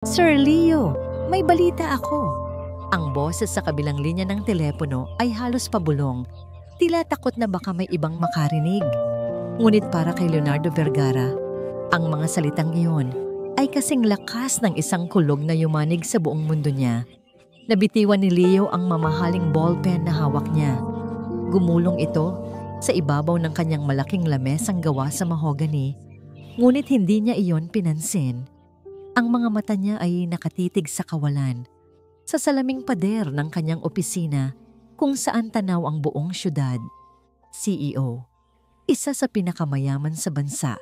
Sir Leo, may balita ako. Ang boses sa kabilang linya ng telepono ay halos pabulong. Tila takot na baka may ibang makarinig. Ngunit para kay Leonardo Vergara, ang mga salitang iyon ay kasing lakas ng isang kulog na yumanig sa buong mundo niya. Nabitiwan ni Leo ang mamahaling ballpen na hawak niya. Gumulong ito sa ibabaw ng kanyang malaking lamesang gawa sa mahogany. Ngunit hindi niya iyon pinansin. Ang mga mata niya ay nakatitig sa kawalan, sa salaming pader ng kanyang opisina kung saan tanaw ang buong syudad. CEO, isa sa pinakamayaman sa bansa.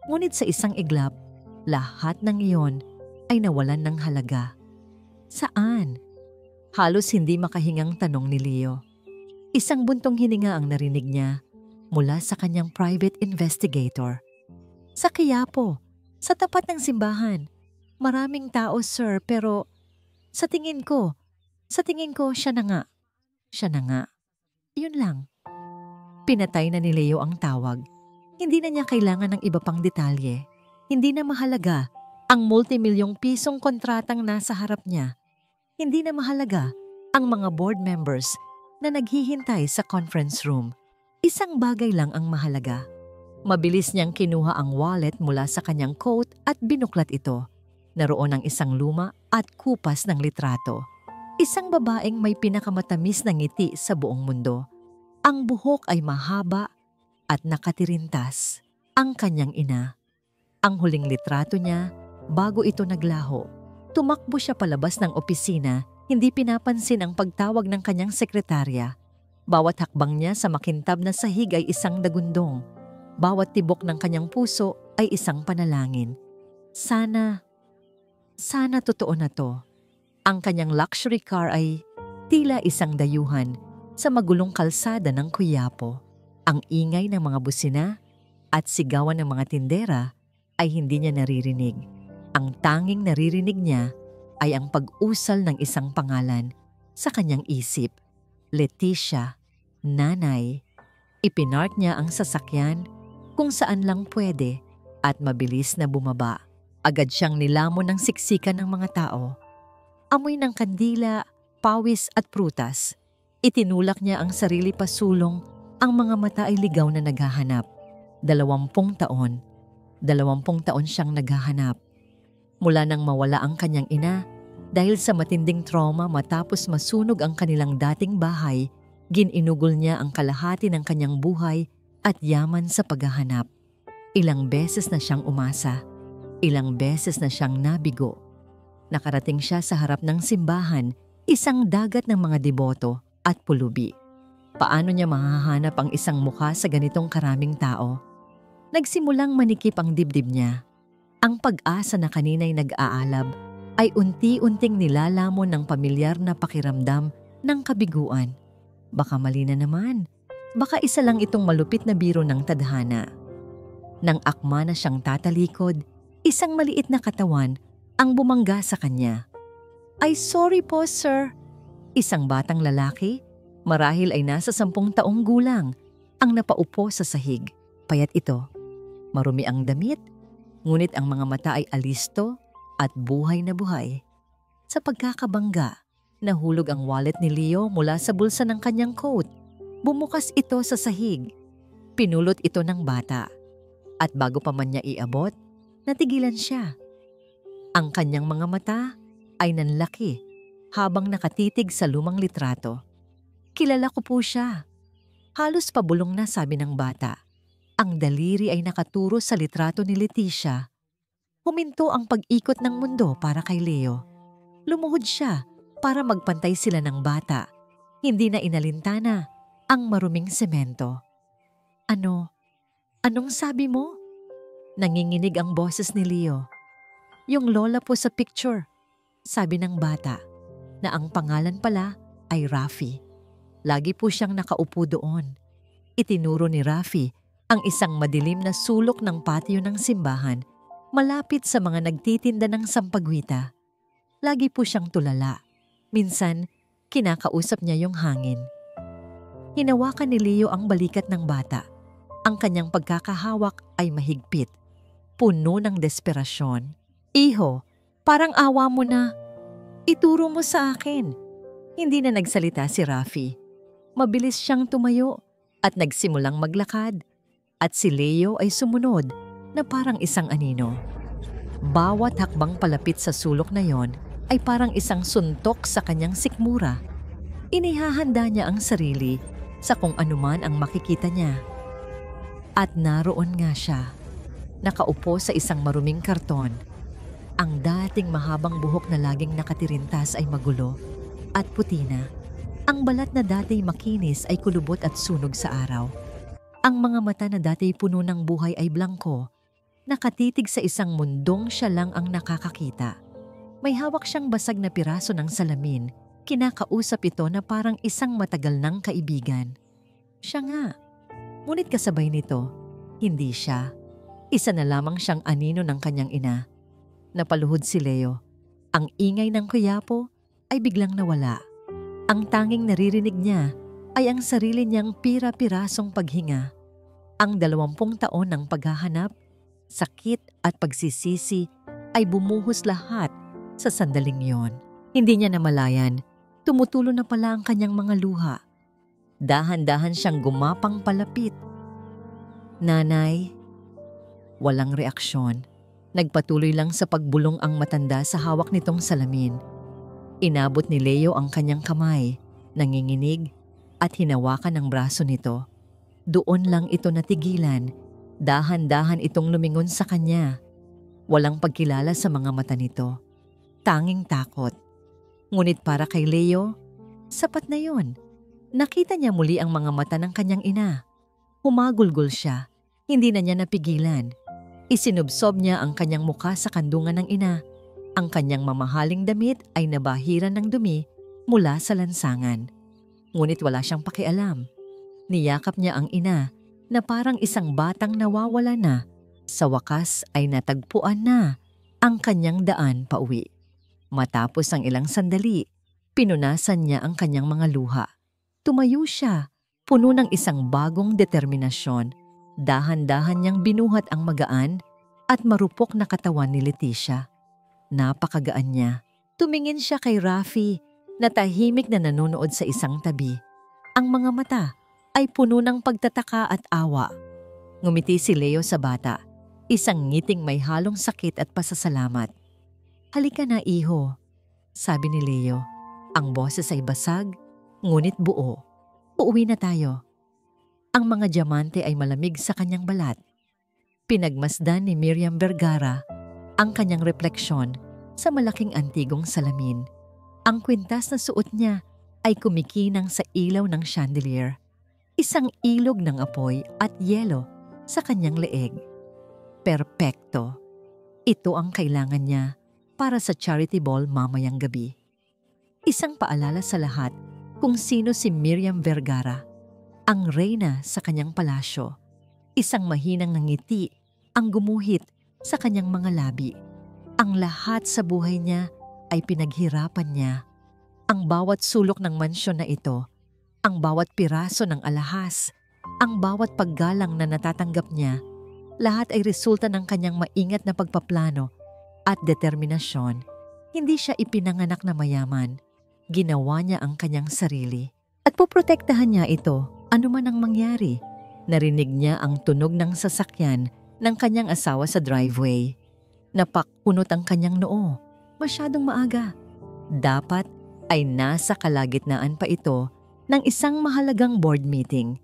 Ngunit sa isang iglap, lahat ng iyon ay nawalan ng halaga. Saan? Halos hindi makahingang tanong ni Leo. Isang buntong hininga ang narinig niya mula sa kanyang private investigator. Sa Quiapo, sa tapat ng simbahan. Maraming tao, sir, pero sa tingin ko siya na nga. Siya na nga. Yun lang. Pinatay na ni Leo ang tawag. Hindi na niya kailangan ng iba pang detalye. Hindi na mahalaga ang multimilyong pisong kontratang nasa harap niya. Hindi na mahalaga ang mga board members na naghihintay sa conference room. Isang bagay lang ang mahalaga. Mabilis niyang kinuha ang wallet mula sa kanyang coat at binuklat ito. Naroon ang isang luma at kupas ng litrato. Isang babaeng may pinakamatamis na ngiti sa buong mundo. Ang buhok ay mahaba at nakatirintas. Ang kanyang ina. Ang huling litrato niya bago ito naglaho. Tumakbo siya palabas ng opisina, hindi pinapansin ang pagtawag ng kanyang sekretarya. Bawat hakbang niya sa makintab na sahig ay isang dagundong. Bawat tibok ng kanyang puso ay isang panalangin. Sana totoo na to. Ang kanyang luxury car ay tila isang dayuhan sa magulong kalsada ng Quiapo. Ang ingay ng mga busina at sigawan ng mga tindera ay hindi niya naririnig. Ang tanging naririnig niya ay ang pag-usal ng isang pangalan sa kanyang isip. Leticia, nanay. Ipinark niya ang sasakyan kung saan lang pwede at mabilis na bumaba. Agad siyang nilamon ng siksikan ng mga tao. Amoy ng kandila, pawis at prutas. Itinulak niya ang sarili pasulong, ang mga mata ay ligaw na naghahanap. 20 taon. 20 taon siyang naghahanap. Mula nang mawala ang kanyang ina, dahil sa matinding trauma matapos masunog ang kanilang dating bahay, gininugol niya ang kalahati ng kanyang buhay at yaman sa paghahanap. Ilang beses na siyang umasa. Ilang beses na siyang nabigo. Nakarating siya sa harap ng simbahan, isang dagat ng mga deboto at pulubi. Paano niya mahahanap ang isang mukha sa ganitong karaming tao? Nagsimulang manikip ang dibdib niya. Ang pag-asa na kanina'y nag-aalab ay unti-unting nilalamon ng pamilyar na pakiramdam ng kabiguan. Baka mali na naman. Baka isa lang itong malupit na biro ng tadhana. Nang akma na siyang tatalikod, isang maliit na katawan ang bumangga sa kanya. Ay sorry po sir. Isang batang lalaki, marahil ay nasa 10 taong gulang, ang napaupo sa sahig. Payat ito. Marumi ang damit, ngunit ang mga mata ay alisto at buhay na buhay. Sa pagkakabangga, nahulog ang wallet ni Leo mula sa bulsa ng kanyang coat. Bumukas ito sa sahig. Pinulot ito ng bata. At bago pa man niya iabot, natigilan siya. Ang kanyang mga mata ay nanlaki habang nakatitig sa lumang litrato. Kilala ko po siya. Halos pabulong na, sabi ng bata. Ang daliri ay nakaturo sa litrato ni Leticia. Huminto ang pag-ikot ng mundo para kay Leo. Lumuhod siya para magpantay sila ng bata. Hindi na inalintana ang maruming semento. Anong sabi mo? Nanginginig ang boses ni Leo. Yung lola po sa picture, sabi ng bata, na ang pangalan pala ay Rafi. Lagi po siyang nakaupo doon. Itinuro ni Rafi ang isang madilim na sulok ng patio ng simbahan, malapit sa mga nagtitinda ng sampagwita. Lagi po siyang tulala. Minsan, kinakausap niya yung hangin. Hinawakan ni Leo ang balikat ng bata. Ang kanyang pagkakahawak ay mahigpit. Puno ng desperasyon. Iho, Parang awa mo na. Ituro mo sa akin. Hindi na nagsalita si Rafi. Mabilis siyang tumayo at nagsimulang maglakad. At si Leo ay sumunod na parang isang anino. Bawat hakbang palapit sa sulok na yon ay parang isang suntok sa kanyang sikmura. Inihahanda niya ang sarili sa kung anuman ang makikita niya. At naroon nga siya, nakaupo sa isang maruming karton. Ang dating mahabang buhok na laging nakatirintas ay magulo at puti na. Ang balat na dati makinis ay kulubot at sunog sa araw. Ang mga mata na dati puno ng buhay ay blangko, nakatitig sa isang mundong siya lang ang nakakakita. May hawak siyang basag na piraso ng salamin, kinakausap ito na parang isang matagal ng kaibigan. Siya nga. Ngunit kasabay nito, hindi siya. Isa na lamang siyang anino ng kanyang ina. Napaluhod si Leo. Ang ingay ng kuyapo ay biglang nawala. Ang tanging naririnig niya ay ang sarili niyang pira-pirasong paghinga. Ang 20 taon ng paghahanap, sakit at pagsisisi ay bumuhos lahat sa sandaling yon. Hindi niya namalayan, tumutulo na pala ang kanyang mga luha. Dahan-dahan siyang gumapang palapit. Nanay, walang reaksyon. Nagpatuloy lang sa pagbulong ang matanda sa hawak nitong salamin. Inabot ni Leo ang kanyang kamay, nanginginig at hinawakan ang braso nito. Doon lang ito natigilan, dahan-dahan itong lumingon sa kanya. Walang pagkilala sa mga mata nito. Tanging takot. Ngunit para kay Leo, sapat na yon. Nakita niya muli ang mga mata ng kanyang ina. Humagulgol siya. Hindi na niya napigilan. Isinubsob niya ang kanyang muka sa kandungan ng ina. Ang kanyang mamahaling damit ay nabahiran ng dumi mula sa lansangan. Ngunit wala siyang pakialam. Niyakap niya ang ina na parang isang batang nawawala na. Sa wakas ay natagpuan na ang kanyang daan pauwi. Matapos ang ilang sandali, pinunasan niya ang kanyang mga luha. Tumayo siya, puno ng isang bagong determinasyon. Dahan-dahan niyang binuhat ang magaan at marupok na katawan ni Leticia. Napakagaan niya. Tumingin siya kay Rafi na tahimik na nanonood sa isang tabi. Ang mga mata ay puno ng pagtataka at awa. Ngumiti si Leo sa bata, isang ngiting may halong sakit at pasasalamat. "Halika na, iho," sabi ni Leo. Ang boses ay basag, ngunit buo. "Uuwi na tayo." Ang mga diamante ay malamig sa kanyang balat. Pinagmasdan ni Miriam Vergara ang kanyang refleksyon sa malaking antigong salamin. Ang kwintas na suot niya ay kumikinang sa ilaw ng chandelier. Isang ilog ng apoy at yelo sa kanyang leeg. Perpekto. Ito ang kailangan niya para sa charity ball mamayang gabi. Isang paalala sa lahat kung sino si Miriam Vergara, ang reyna sa kanyang palasyo. Isang mahinang ngiti ang gumuhit sa kanyang mga labi. Ang lahat sa buhay niya ay pinaghirapan niya. Ang bawat sulok ng mansyon na ito, ang bawat piraso ng alahas, ang bawat paggalang na natatanggap niya, lahat ay resulta ng kanyang maingat na pagpaplano at determinasyon. Hindi siya ipinanganak na mayaman. Ginawa niya ang kanyang sarili. At poprotektahan niya ito, ano man ang mangyari. Narinig niya ang tunog ng sasakyan ng kanyang asawa sa driveway. Napakpunot ang kanyang noo. Masyadong maaga. Dapat ay nasa kalagitnaan pa ito ng isang mahalagang board meeting.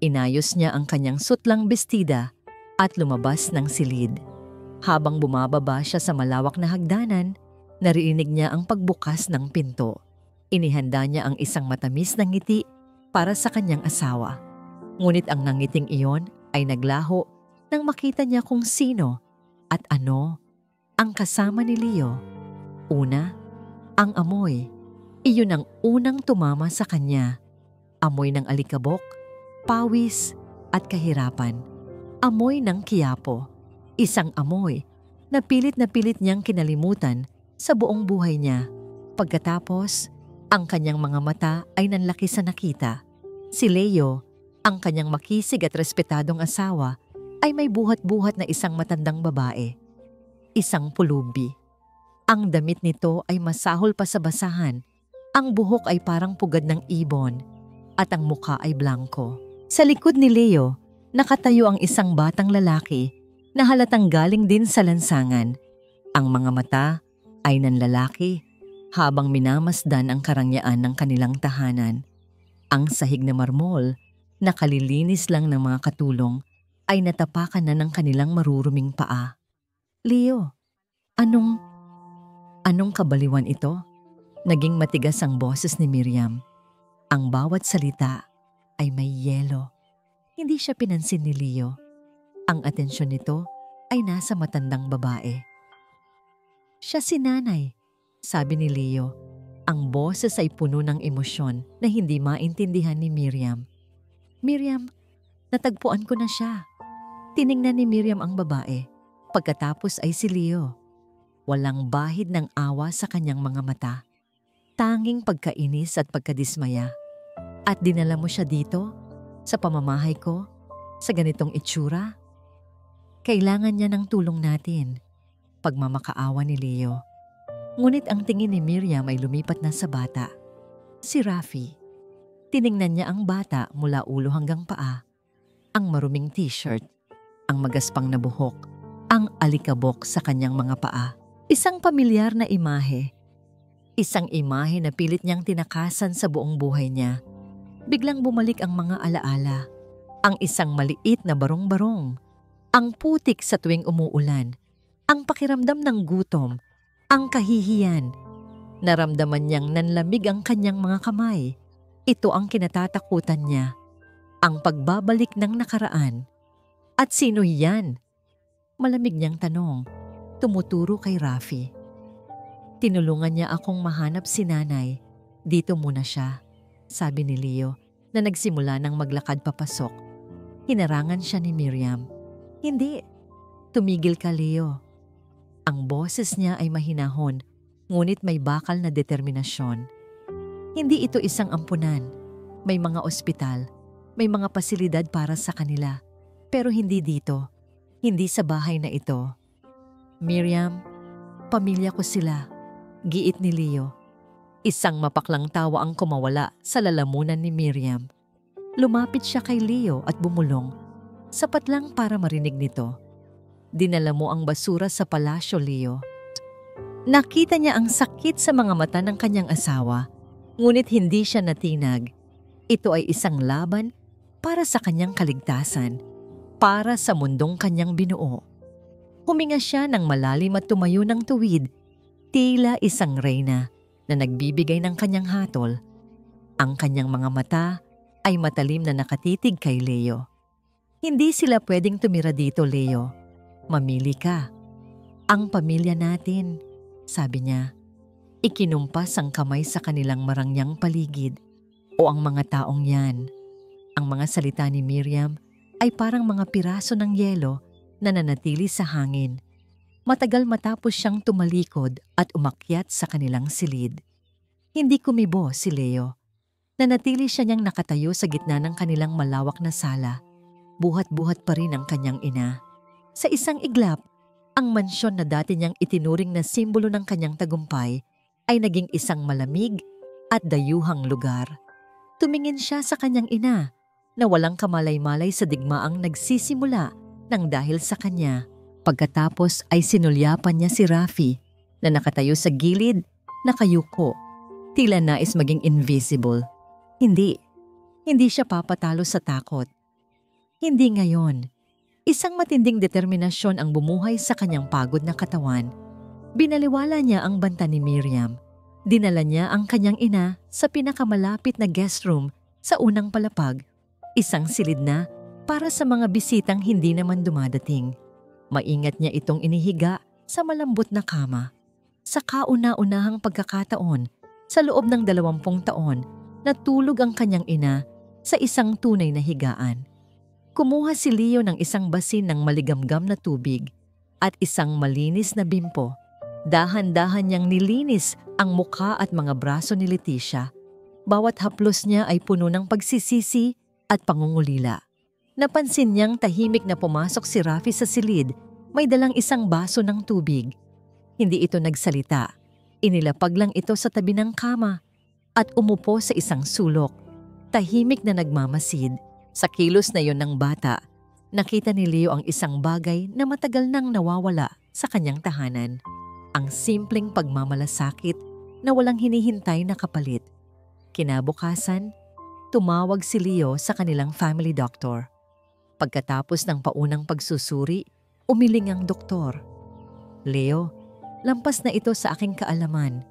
Inayos niya ang kanyang sutlang bestida at lumabas ng silid. Habang bumababa siya sa malawak na hagdanan, narinig niya ang pagbukas ng pinto. Inihanda niya ang isang matamis na ngiti para sa kanyang asawa. Ngunit ang nangiting iyon ay naglaho nang makita niya kung sino at ano ang kasama ni Leo. Una, ang amoy. Iyon ang unang tumama sa kanya. Amoy ng alikabok, pawis at kahirapan. Amoy ng Quiapo. Isang amoy na pilit niyang kinalimutan sa buong buhay niya. Pagkatapos, ang kanyang mga mata ay nanlaki sa nakita. Si Leo, ang kanyang makisig at respetadong asawa, ay may buhat-buhat na isang matandang babae. Isang pulubi. Ang damit nito ay masahol pa sa basahan. Ang buhok ay parang pugad ng ibon at ang mukha ay blanko. Sa likod ni Leo, nakatayo ang isang batang lalaki na halatang galing din sa lansangan. Ang mga mata ay nanlalaki habang minamasdan ang karangyaan ng kanilang tahanan. Ang sahig na marmol, nakalilinis lang ng mga katulong, ay natapakan na ng kanilang maruruming paa. Leo, anong kabaliwan ito? Naging matigas ang boses ni Miriam. Ang bawat salita ay may yelo. Hindi siya pinansin ni Leo. Ang atensyon nito ay nasa matandang babae. Siya si nanay, sabi ni Leo. Ang boses ay puno ng emosyon na hindi maintindihan ni Miriam. Miriam, natagpuan ko na siya. Tiningnan ni Miriam ang babae. Pagkatapos ay si Leo. Walang bahid ng awa sa kanyang mga mata. Tanging pagkainis at pagkadismaya. At dinala mo siya dito, sa pamamahay ko, sa ganitong itsura? Kailangan niya ng tulong natin. Pagmamakaawa ni Leo. Ngunit ang tingin ni Miriam ay lumipat na sa bata. Si Rafi. Tiningnan niya ang bata mula ulo hanggang paa. Ang maruming t-shirt, ang magaspang na buhok, ang alikabok sa kanyang mga paa. Isang pamilyar na imahe. Isang imahe na pilit niyang tinakasan sa buong buhay niya. Biglang bumalik ang mga alaala. Ang isang maliit na barong-barong. Ang putik sa tuwing umuulan. Ang pakiramdam ng gutom. Ang kahihiyan. Naramdaman niyang nanlamig ang kanyang mga kamay. Ito ang kinatatakutan niya. Ang pagbabalik ng nakaraan. At sino yan? Malamig niyang tanong. Tumuturo kay Rafi. Tinulungan niya akong mahanap si nanay. Dito muna siya, sabi ni Leo na nagsimula ng maglakad papasok. Hinarangan siya ni Miriam. Hindi. Tumigil ka, Leo. Ang boses niya ay mahinahon, ngunit may bakal na determinasyon. Hindi ito isang ampunan. May mga ospital, may mga pasilidad para sa kanila. Pero hindi dito. Hindi sa bahay na ito. Miriam, pamilya ko sila. Giit ni Leo. Isang mapaklang tawa ang kumawala sa lalamunan ni Miriam. Lumapit siya kay Leo at bumulong. Sapat lang para marinig nito. Dinala mo ang basura sa palasyo, Leo. Nakita niya ang sakit sa mga mata ng kanyang asawa, ngunit hindi siya natinag. Ito ay isang laban para sa kanyang kaligtasan, para sa mundong kanyang binuo. Huminga siya ng malalim at tumayo ng tuwid, tila isang reyna na nagbibigay ng kanyang hatol. Ang kanyang mga mata ay matalim na nakatitig kay Leo. Hindi sila pwedeng tumira dito, Leo. Mamili ka. Ang pamilya natin, sabi niya. Ikinumpas ang kamay sa kanilang marangyang paligid. O ang mga taong yan. Ang mga salita ni Miriam ay parang mga piraso ng yelo na nanatili sa hangin. Matagal matapos siyang tumalikod at umakyat sa kanilang silid. Hindi kumibo si Leo. Nanatili siya niyang nakatayo sa gitna ng kanilang malawak na sala. Buhat-buhat pa rin ang kanyang ina. Sa isang iglap, ang mansyon na dati niyang itinuring na simbolo ng kanyang tagumpay ay naging isang malamig at dayuhang lugar. Tumingin siya sa kanyang ina na walang kamalay-malay sa digmaang nagsisimula ng dahil sa kanya. Pagkatapos ay sinulyapan niya si Rafi na nakatayo sa gilid, nakayuko, tila nais maging invisible. Hindi siya papatalo sa takot. Hindi ngayon. Isang matinding determinasyon ang bumuhay sa kanyang pagod na katawan. Binaliwala niya ang banta ni Miriam. Dinala niya ang kanyang ina sa pinakamalapit na guest room sa unang palapag. Isang silid na para sa mga bisitang hindi naman dumadating. Maingat niya itong inihiga sa malambot na kama. Sa kauna-unahang pagkakataon, sa loob ng 20 taon, natulog ang kanyang ina sa isang tunay na higaan. Kumuha si Leo ng isang basin ng maligamgam na tubig at isang malinis na bimpo. Dahan-dahan niyang nilinis ang mukha at mga braso ni Leticia. Bawat haplos niya ay puno ng pagsisisi at pangungulila. Napansin niyang tahimik na pumasok si Rafi sa silid, may dalang isang baso ng tubig. Hindi ito nagsalita. Inilapag lang ito sa tabi ng kama at umupo sa isang sulok. Tahimik na nagmamasid. Sa kilos na yon ng bata, nakita ni Leo ang isang bagay na matagal nang nawawala sa kanyang tahanan. Ang simpleng pagmamalasakit na walang hinihintay na kapalit. Kinabukasan, tumawag si Leo sa kanilang family doctor. Pagkatapos ng paunang pagsusuri, umiling ang doktor. Leo, lampas na ito sa aking kaalaman.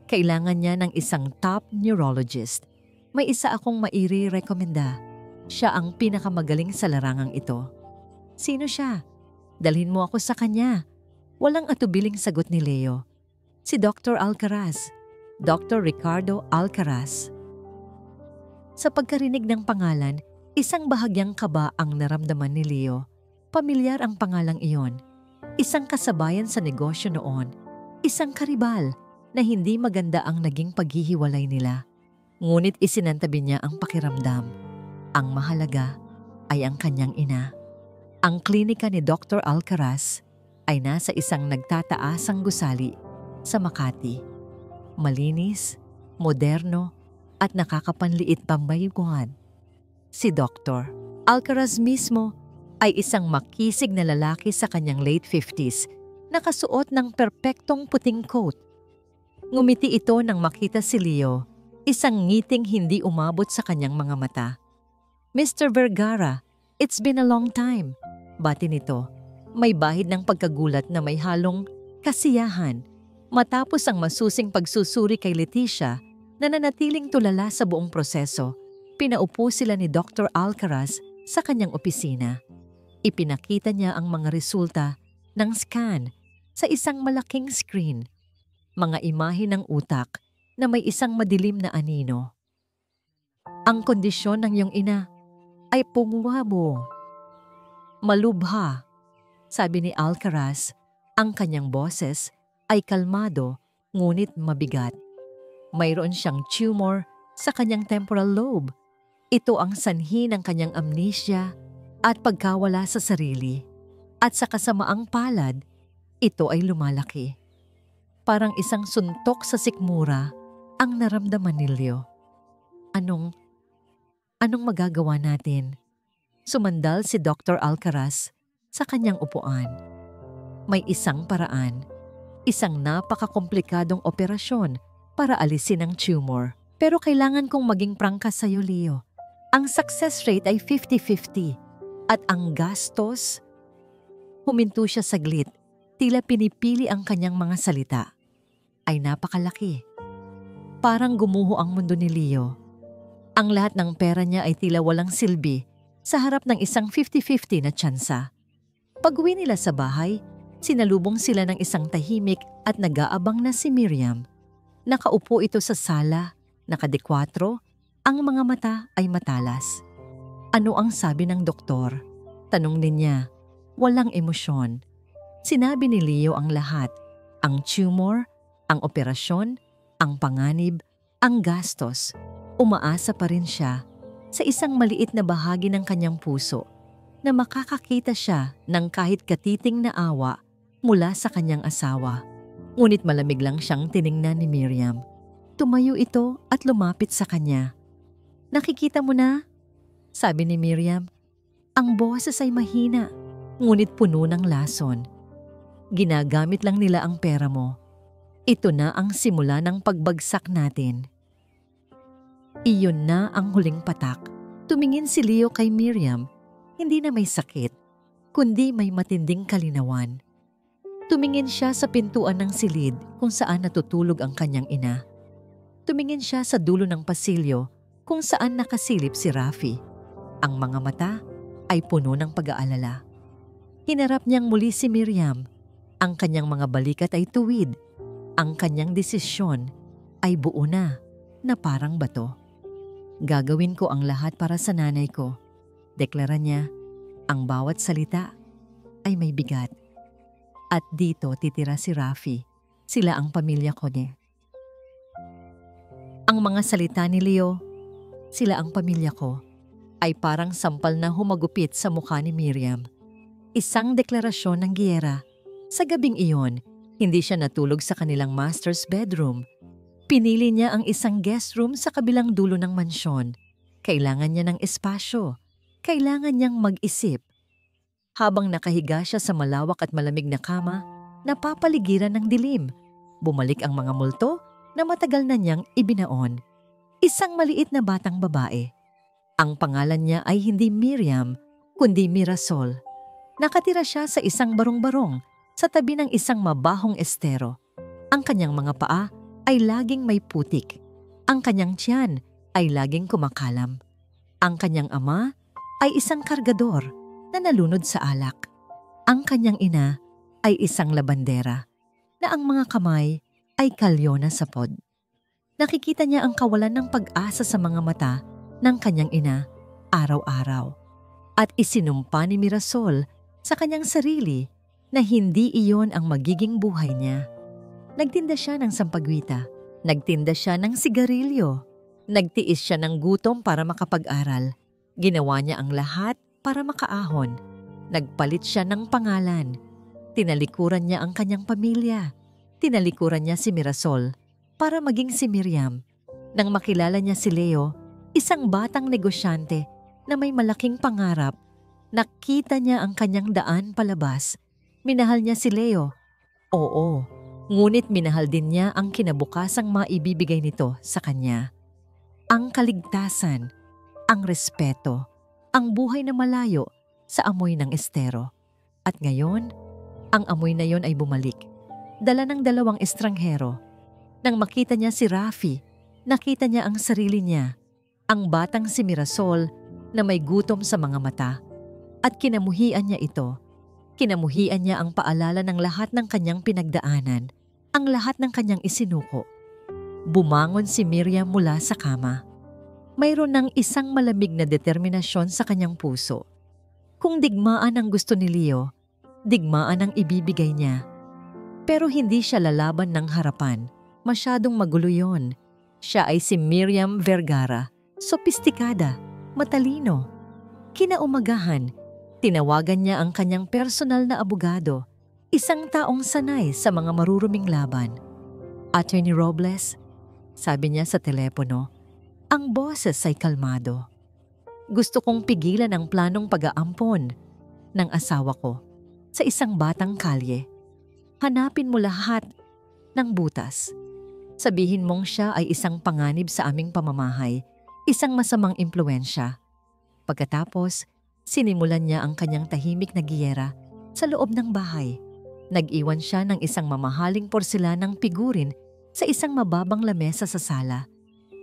Kailangan niya ng isang top neurologist. May isa akong maire-rekomenda. Siya ang pinakamagaling sa larangang ito. Sino siya? Dalhin mo ako sa kanya. Walang atubiling sagot ni Leo. Si Dr. Alcaraz. Dr. Ricardo Alcaraz. Sa pagkarinig ng pangalan, isang bahagyang kaba ang naramdaman ni Leo. Pamilyar ang pangalang iyon. Isang kasabayan sa negosyo noon. Isang karibal na hindi maganda ang naging paghihiwalay nila. Ngunit isinantabi niya ang pakiramdam. Ang mahalaga ay ang kanyang ina. Ang klinika ni Dr. Alcaraz ay nasa isang nagtataasang gusali sa Makati. Malinis, moderno, at nakakapanliit pambayuguan. Si Dr. Alcaraz mismo ay isang makisig na lalaki sa kanyang late 50s, nakasuot ng perpektong puting coat. Ngumiti ito nang makita si Leo, isang ngiting hindi umabot sa kanyang mga mata. Mr. Vergara, it's been a long time. Bati nito, may bahid ng pagkagulat na may halong kasiyahan. Matapos ang masusing pagsusuri kay Leticia na nanatiling tulala sa buong proseso, pinaupo sila ni Dr. Alcaraz sa kanyang opisina. Ipinakita niya ang mga resulta ng scan sa isang malaking screen. Mga imahe ng utak na may isang madilim na anino. Ang kondisyon ng iyong ina ay pumubabo. Malubha, sabi ni Alcaraz. Ang kanyang boses ay kalmado ngunit mabigat. Mayroon siyang tumor sa kanyang temporal lobe. Ito ang sanhi ng kanyang amnesia at pagkawala sa sarili. At sa kasamaang palad, ito ay lumalaki. Parang isang suntok sa sikmura ang naramdaman ni Leo. Anong magagawa natin? Sumandal si Dr. Alcaraz sa kanyang upuan. May isang paraan, isang napakakomplikadong operasyon para alisin ang tumor. Pero kailangan kong maging prangka sa iyo, Leo. Ang success rate ay 50-50 at ang gastos, huminto siya saglit, tila pinipili ang kanyang mga salita, ay napakalaki. Parang gumuho ang mundo ni Leo. Ang lahat ng pera niya ay tila walang silbi sa harap ng isang 50-50 na tsansa. Pag-uwi nila sa bahay, sinalubong sila ng isang tahimik at nag-aabang na si Miriam. Nakaupo ito sa sala, nakadekwatro, ang mga mata ay matalas. Ano ang sabi ng doktor? Tanong niya, walang emosyon. Sinabi ni Leo ang lahat, ang tumor, ang operasyon, ang panganib, ang gastos. Umaasa pa rin siya sa isang maliit na bahagi ng kanyang puso na makakakita siya ng kahit katiting na awa mula sa kanyang asawa. Ngunit malamig lang siyang tiningnan ni Miriam. Tumayo ito at lumapit sa kanya. Nakikita mo na? Sabi ni Miriam. Ang boses ay mahina, ngunit puno ng lason. Ginagamit lang nila ang pera mo. Ito na ang simula ng pagbagsak natin. Iyon na ang huling patak. Tumingin si Leo kay Miriam, hindi na may sakit, kundi may matinding kalinawan. Tumingin siya sa pintuan ng silid kung saan natutulog ang kanyang ina. Tumingin siya sa dulo ng pasilyo kung saan nakasilip si Rafi. Ang mga mata ay puno ng pag-aalala. Hinarap niyang muli si Miriam. Ang kanyang mga balikat ay tuwid. Ang kanyang desisyon ay buo na parang bato. Gagawin ko ang lahat para sa nanay ko. Deklara niya, ang bawat salita ay may bigat. At dito titira si Rafi. Sila ang pamilya ko niya. Ang mga salita ni Leo, sila ang pamilya ko, ay parang sampal na humagupit sa mukha ni Miriam. Isang deklarasyon ng giyera. Sa gabing iyon, Hindi siya natulog sa kanilang master's bedroom. Pinili niya ang isang guest room sa kabilang dulo ng mansyon. Kailangan niya ng espasyo. Kailangan niyang mag-isip. Habang nakahiga siya sa malawak at malamig na kama, napapaligiran ng dilim. Bumalik ang mga multo na matagal na niyang ibinaon. Isang maliit na batang babae. Ang pangalan niya ay hindi Miriam, kundi Mirasol. Nakatira siya sa isang barong-barong sa tabi ng isang mabahong estero. Ang kanyang mga paa ay laging may putik. Ang kanyang tiyan ay laging kumakalam. Ang kanyang ama ay isang kargador na nalunod sa alak. Ang kanyang ina ay isang labandera na ang mga kamay ay kalyo na sa pod. Nakikita niya ang kawalan ng pag-asa sa mga mata ng kanyang ina araw-araw. At isinumpa ni Mirasol sa kanyang sarili na hindi iyon ang magiging buhay niya. Nagtinda siya ng sampagwita, nagtinda siya ng sigarilyo, nagtiis siya ng gutom para makapag-aral. Ginawa niya ang lahat para makaahon. Nagpalit siya ng pangalan. Tinalikuran niya ang kanyang pamilya. Tinalikuran niya si Mirasol para maging si Miriam. Nang makilala niya si Leo, isang batang negosyante na may malaking pangarap, nakita niya ang kanyang daan palabas. Minahal niya si Leo. Oo, ngunit minahal din niya ang kinabukasang maibibigay nito sa kanya. Ang kaligtasan, ang respeto, ang buhay na malayo sa amoy ng estero. At ngayon, ang amoy na yon ay bumalik. Dala ng dalawang estranghero. Nang makita niya si Rafi, nakita niya ang sarili niya, ang batang si Mirasol na may gutom sa mga mata. At kinamuhian niya ito. Kinamuhian niya ang paalala ng lahat ng kanyang pinagdaanan, ang lahat ng kanyang isinuko. Bumangon si Miriam mula sa kama. Mayroon ng isang malamig na determinasyon sa kanyang puso. Kung digmaan ang gusto ni Leo, digmaan ang ibibigay niya. Pero hindi siya lalaban ng harapan. Masyadong magulo yun. Siya ay si Miriam Vergara, sopistikada, matalino. Kinaumagahan, tinawagan niya ang kanyang personal na abogado, isang taong sanay sa mga maruruming laban. Attorney Robles, sabi niya sa telepono, ang boses ay kalmado. Gusto kong pigilan ang planong pag-aampon ng asawa ko sa isang batang kalye. Hanapin mo lahat ng butas. Sabihin mong siya ay isang panganib sa aming pamamahay, isang masamang impluensya. Pagkatapos, sinimulan niya ang kanyang tahimik na giyera sa loob ng bahay. Nag-iwan siya ng isang mamahaling porselanang figurin sa isang mababang lamesa sa sala.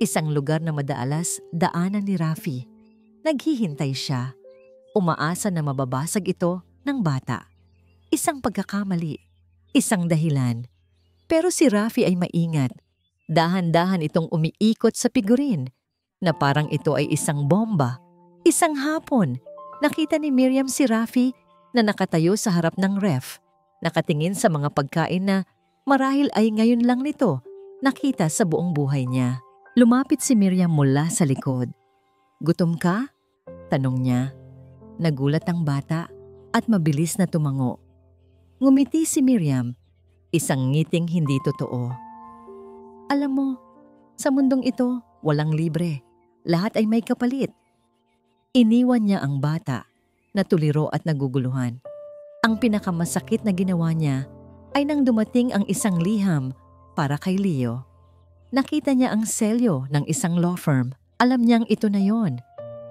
Isang lugar na madalas daanan ni Rafi. Naghihintay siya. Umaasa na mababasag ito ng bata. Isang pagkakamali, isang dahilan. Pero si Rafi ay maingat. Dahan-dahan itong umiikot sa figurin na parang ito ay isang bomba. Isang hapon, nakita ni Miriam si Rafi na nakatayo sa harap ng ref, nakatingin sa mga pagkain na marahil ay ngayon lang nito nakita sa buong buhay niya. Lumapit si Miriam mula sa likod. Gutom ka? Tanong niya. Nagulat ang bata at mabilis na tumango. Ngumiti si Miriam, isang ngiting hindi totoo. Alam mo, sa mundong ito, walang libre. Lahat ay may kapalit. Iniwan niya ang bata na tuliro at naguguluhan. Ang pinakamasakit na ginawa niya ay nang dumating ang isang liham para kay Leo. Nakita niya ang selyo ng isang law firm. Alam niyang ito na yon.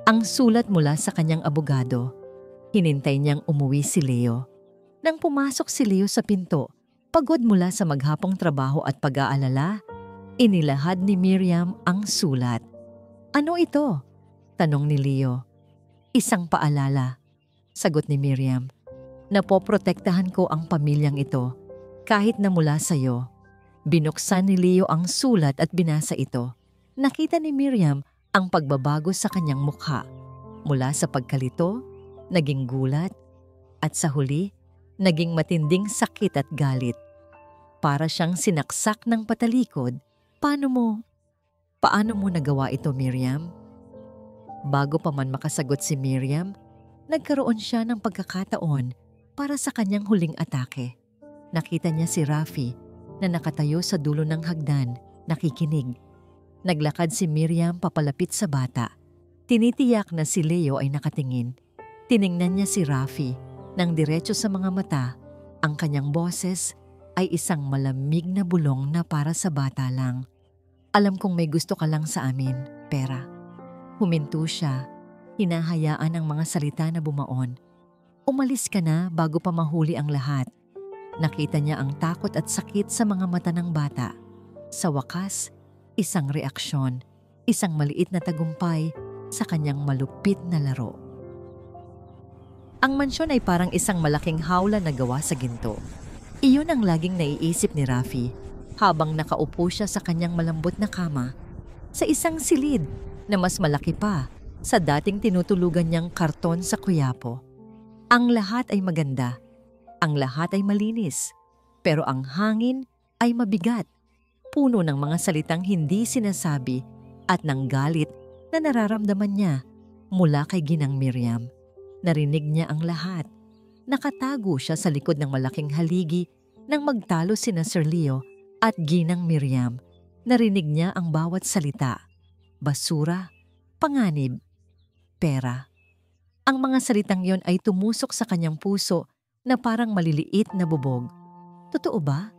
Ang sulat mula sa kanyang abogado. Hinintay niyang umuwi si Leo. Nang pumasok si Leo sa pinto, pagod mula sa maghapong trabaho at pag-aalala, inilahad ni Miriam ang sulat. Ano ito? Tanong ni Leo. Isang paalala. Sagot ni Miriam. Napoprotektahan ko ang pamilyang ito kahit na mula sa iyo. Binuksan ni Leo ang sulat at binasa ito. Nakita ni Miriam ang pagbabago sa kanyang mukha. Mula sa pagkalito, naging gulat, at sa huli, naging matinding sakit at galit. Para siyang sinaksak ng patalikod. Paano mo nagawa ito, Miriam? Bago pa man makasagot si Miriam, nagkaroon siya ng pagkakataon para sa kanyang huling atake. Nakita niya si Rafi na nakatayo sa dulo ng hagdan, nakikinig. Naglakad si Miriam papalapit sa bata. Tinitiyak na si Leo ay nakatingin. Tiningnan niya si Rafi nang diretso sa mga mata. Ang kanyang boses ay isang malamig na bulong na para sa bata lang. Alam kong may gusto ka lang sa amin, pera. Huminto siya, hinahayaan ang mga salita na bumaon. Umalis ka na bago pa mahuli ang lahat. Nakita niya ang takot at sakit sa mga mata ng bata. Sa wakas, isang reaksyon, isang maliit na tagumpay sa kanyang malupit na laro. Ang mansyon ay parang isang malaking hawla na gawa sa ginto. Iyon ang laging naiisip ni Rafi habang nakaupo siya sa kanyang malambot na kama sa isang silid na mas malaki pa sa dating tinutulugan niyang karton sa Quiapo. Ang lahat ay maganda, ang lahat ay malinis, pero ang hangin ay mabigat, puno ng mga salitang hindi sinasabi at ng galit na nararamdaman niya mula kay Ginang Miriam. Narinig niya ang lahat. Nakatago siya sa likod ng malaking haligi nang magtalo sina Sir Leo at Ginang Miriam. Narinig niya ang bawat salita. Basura, panganib, pera. Ang mga salitang yon ay tumusok sa kanyang puso na parang maliliit na bubog. Totoo ba?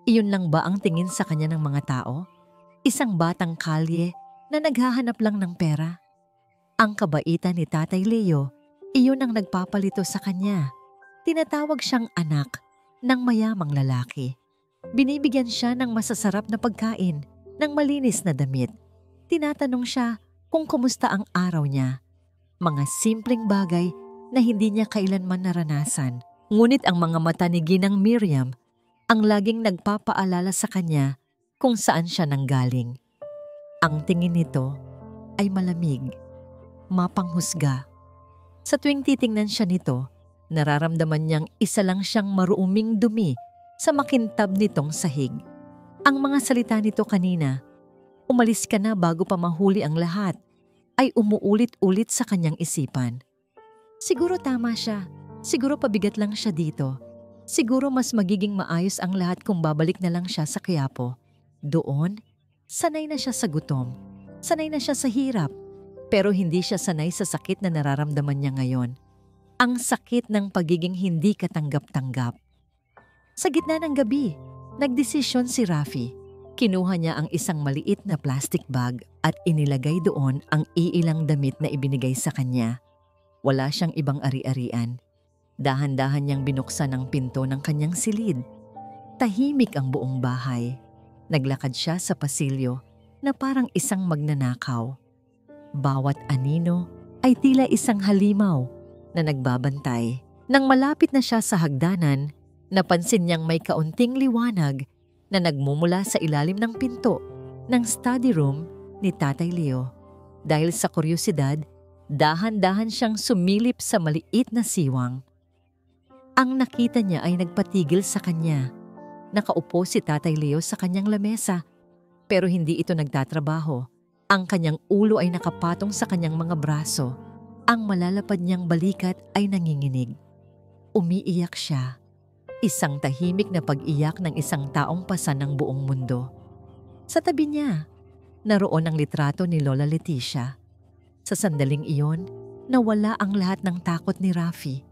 Iyon lang ba ang tingin sa kanya ng mga tao? Isang batang kalye na naghahanap lang ng pera? Ang kabaitan ni Tatay Leo, iyon ang nagpapalito sa kanya. Tinatawag siyang anak ng mayamang lalaki. Binibigyan siya ng masasarap na pagkain, ng malinis na damit. Tinatanong siya kung kumusta ang araw niya. Mga simpleng bagay na hindi niya kailanman naranasan. Ngunit ang mga mata ni Ginang Miriam ang laging nagpapaalala sa kanya kung saan siya nanggaling. Ang tingin nito ay malamig, mapanghusga. Sa tuwing titingnan siya nito, nararamdaman niyang isa lang siyang maruuming dumi sa makintab nitong sahig. Ang mga salita nito kanina, umalis ka na bago pa mahuli ang lahat, ay umuulit-ulit sa kanyang isipan. Siguro tama siya. Siguro pabigat lang siya dito. Siguro mas magiging maayos ang lahat kung babalik na lang siya sa Quiapo. Doon, sanay na siya sa gutom. Sanay na siya sa hirap. Pero hindi siya sanay sa sakit na nararamdaman niya ngayon. Ang sakit ng pagiging hindi katanggap-tanggap. Sa gitna ng gabi, nagdesisyon si Rafi. Kinuha niya ang isang maliit na plastic bag at inilagay doon ang iilang damit na ibinigay sa kanya. Wala siyang ibang ari-arian. Dahan-dahan niyang binuksan ang pinto ng kanyang silid. Tahimik ang buong bahay. Naglakad siya sa pasilyo na parang isang magnanakaw. Bawat anino ay tila isang halimaw na nagbabantay. Nang malapit na siya sa hagdanan, napansin niyang may kaunting liwanag na nagmumula sa ilalim ng pinto ng study room ni Tatay Leo. Dahil sa kuryosidad, dahan-dahan siyang sumilip sa maliit na siwang. Ang nakita niya ay nagpatigil sa kanya. Nakaupo si Tatay Leo sa kanyang lamesa, pero hindi ito nagtatrabaho. Ang kanyang ulo ay nakapatong sa kanyang mga braso. Ang malalapad niyang balikat ay nanginginig. Umiiyak siya. Isang tahimik na pag-iyak ng isang taong pasan ng buong mundo. Sa tabi niya, naroon ang litrato ni Lola Leticia. Sa sandaling iyon, nawala ang lahat ng takot ni Rafi.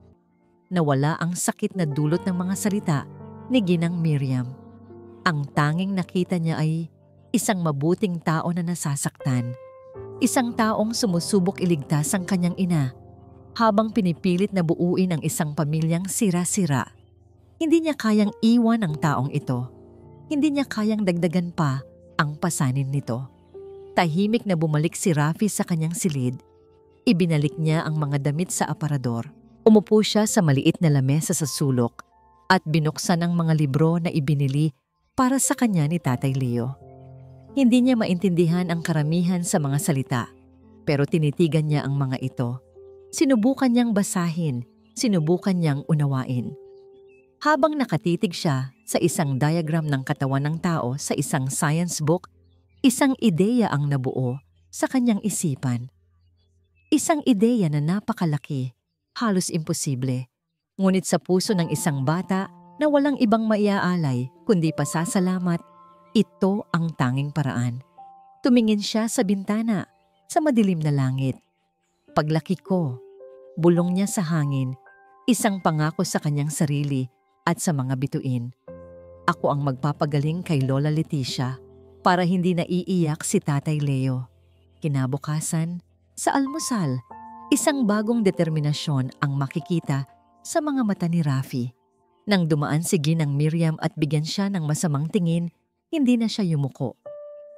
Nawala ang sakit na dulot ng mga salita ni Ginang Miriam. Ang tanging nakita niya ay isang mabuting tao na nasasaktan. Isang taong sumusubok iligtas ang kanyang ina habang pinipilit na buuin ang isang pamilyang sira-sira. Hindi niya kayang iwan ang taong ito. Hindi niya kayang dagdagan pa ang pasanin nito. Tahimik na bumalik si Rafi sa kanyang silid. Ibinalik niya ang mga damit sa aparador. Umupo siya sa maliit na lamesa sa sulok at binuksan ang mga libro na ibinili para sa kanya ni Tatay Leo. Hindi niya maintindihan ang karamihan sa mga salita, pero tinitigan niya ang mga ito. Sinubukan niyang basahin, sinubukan niyang unawain. Habang nakatitig siya sa isang diagram ng katawan ng tao sa isang science book, isang ideya ang nabuo sa kanyang isipan. Isang ideya na napakalaki, halos imposible. Ngunit sa puso ng isang bata na walang ibang maiaalay kundi pasasalamat. Ito ang tanging paraan. Tumingin siya sa bintana, sa madilim na langit. Paglaki ko, bulong niya sa hangin, isang pangako sa kanyang sarili at sa mga bituin. Ako ang magpapagaling kay Lola Leticia para hindi naiiyak si Tatay Leo. Kinabukasan, sa almusal, isang bagong determinasyon ang makikita sa mga mata ni Rafi. Nang dumaan si Ginang Miriam at bigyan siya ng masamang tingin, hindi na siya yumuko.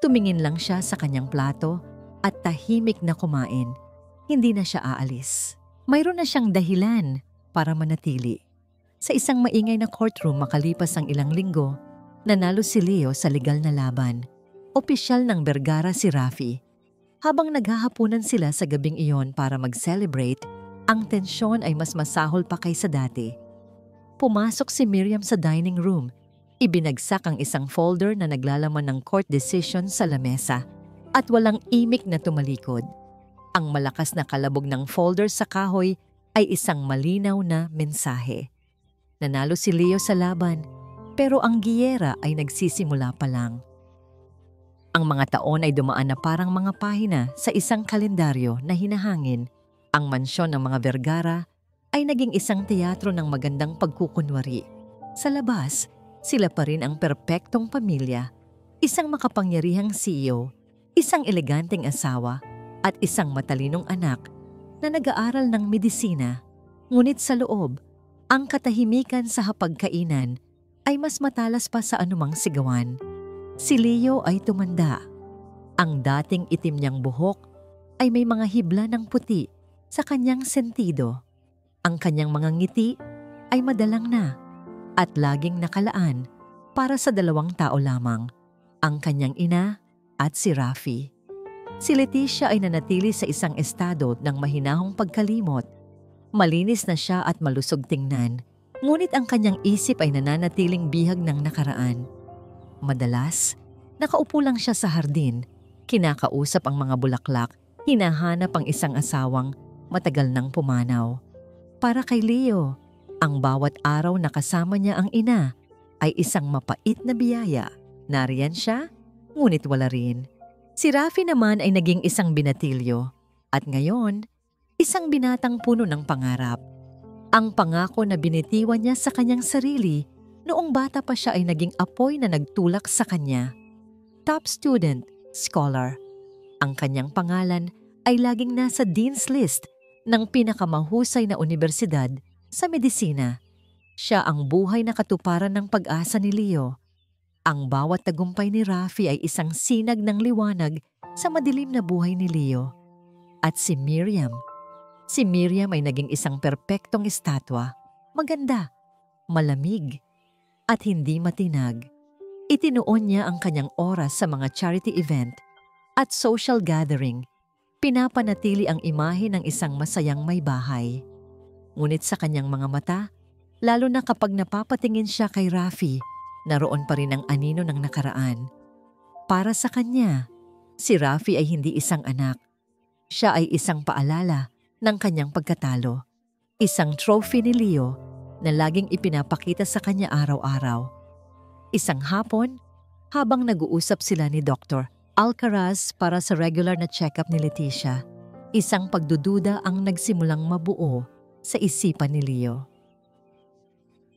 Tumingin lang siya sa kanyang plato at tahimik na kumain. Hindi na siya aalis. Mayroon na siyang dahilan para manatili. Sa isang maingay na courtroom makalipas ang ilang linggo, nanalo si Leo sa legal na laban. Opisyal ng Vergara si Rafi. Habang naghahapunan sila sa gabing iyon para mag-celebrate, ang tensyon ay mas masahol pa kaysa dati. Pumasok si Miriam sa dining room. Ibinagsak ang isang folder na naglalaman ng court decision sa lamesa at walang imik na tumalikod. Ang malakas na kalabog ng folder sa kahoy ay isang malinaw na mensahe. Nanalo si Leo sa laban, pero ang giyera ay nagsisimula pa lang. Ang mga taon ay dumaan na parang mga pahina sa isang kalendaryo na hinahangin. Ang mansyon ng mga Vergara ay naging isang teatro ng magandang pagkukunwari. Sa labas, sila pa rin ang perpektong pamilya, isang makapangyarihang CEO, isang eleganteng asawa, at isang matalinong anak na nag-aaral ng medisina. Ngunit sa loob, ang katahimikan sa hapagkainan ay mas matalas pa sa anumang sigawan. Si Leo ay tumanda. Ang dating itim niyang buhok ay may mga hibla ng puti sa kanyang sentido. Ang kanyang mga ngiti ay madalang na at laging nakalaan para sa dalawang tao lamang, ang kanyang ina at si Rafi. Si Leticia ay nanatili sa isang estado ng mahinahong pagkalimot. Malinis na siya at malusog tingnan, ngunit ang kanyang isip ay nananatiling bihag ng nakaraan. Madalas, nakaupo lang siya sa hardin, kinakausap ang mga bulaklak, hinahanap ang isang asawang matagal nang pumanaw. Para kay Leo, ang bawat araw na kasama niya ang ina ay isang mapait na biyaya. Nariyan siya, ngunit wala rin. Si Rafi naman ay naging isang binatilyo at ngayon, isang binatang puno ng pangarap. Ang pangako na binitiwan niya sa kanyang sarili noong bata pa siya ay naging apoy na nagtulak sa kanya. Top student, scholar. Ang kanyang pangalan ay laging nasa Dean's List ng pinakamahusay na universidad sa medisina. Siya ang buhay na katuparan ng pag-asa ni Leo. Ang bawat tagumpay ni Rafi ay isang sinag ng liwanag sa madilim na buhay ni Leo. At si Miriam. Si Miriam ay naging isang perpektong estatwa. Maganda, malamig, at hindi matinag. Itinuon niya ang kanyang oras sa mga charity event at social gathering. Pinapanatili ang imahe ng isang masayang may bahay. Ngunit sa kanyang mga mata, lalo na kapag napapatingin siya kay Rafi, naroon pa rin ang anino ng nakaraan. Para sa kanya, si Rafi ay hindi isang anak. Siya ay isang paalala ng kanyang pagkatalo. Isang trophy ni Leo na laging ipinapakita sa kanya araw-araw. Isang hapon, habang nag-uusap sila ni Dr. Alcaraz para sa regular na check-up ni Leticia, isang pagdududa ang nagsimulang mabuo sa isipan ni Leo.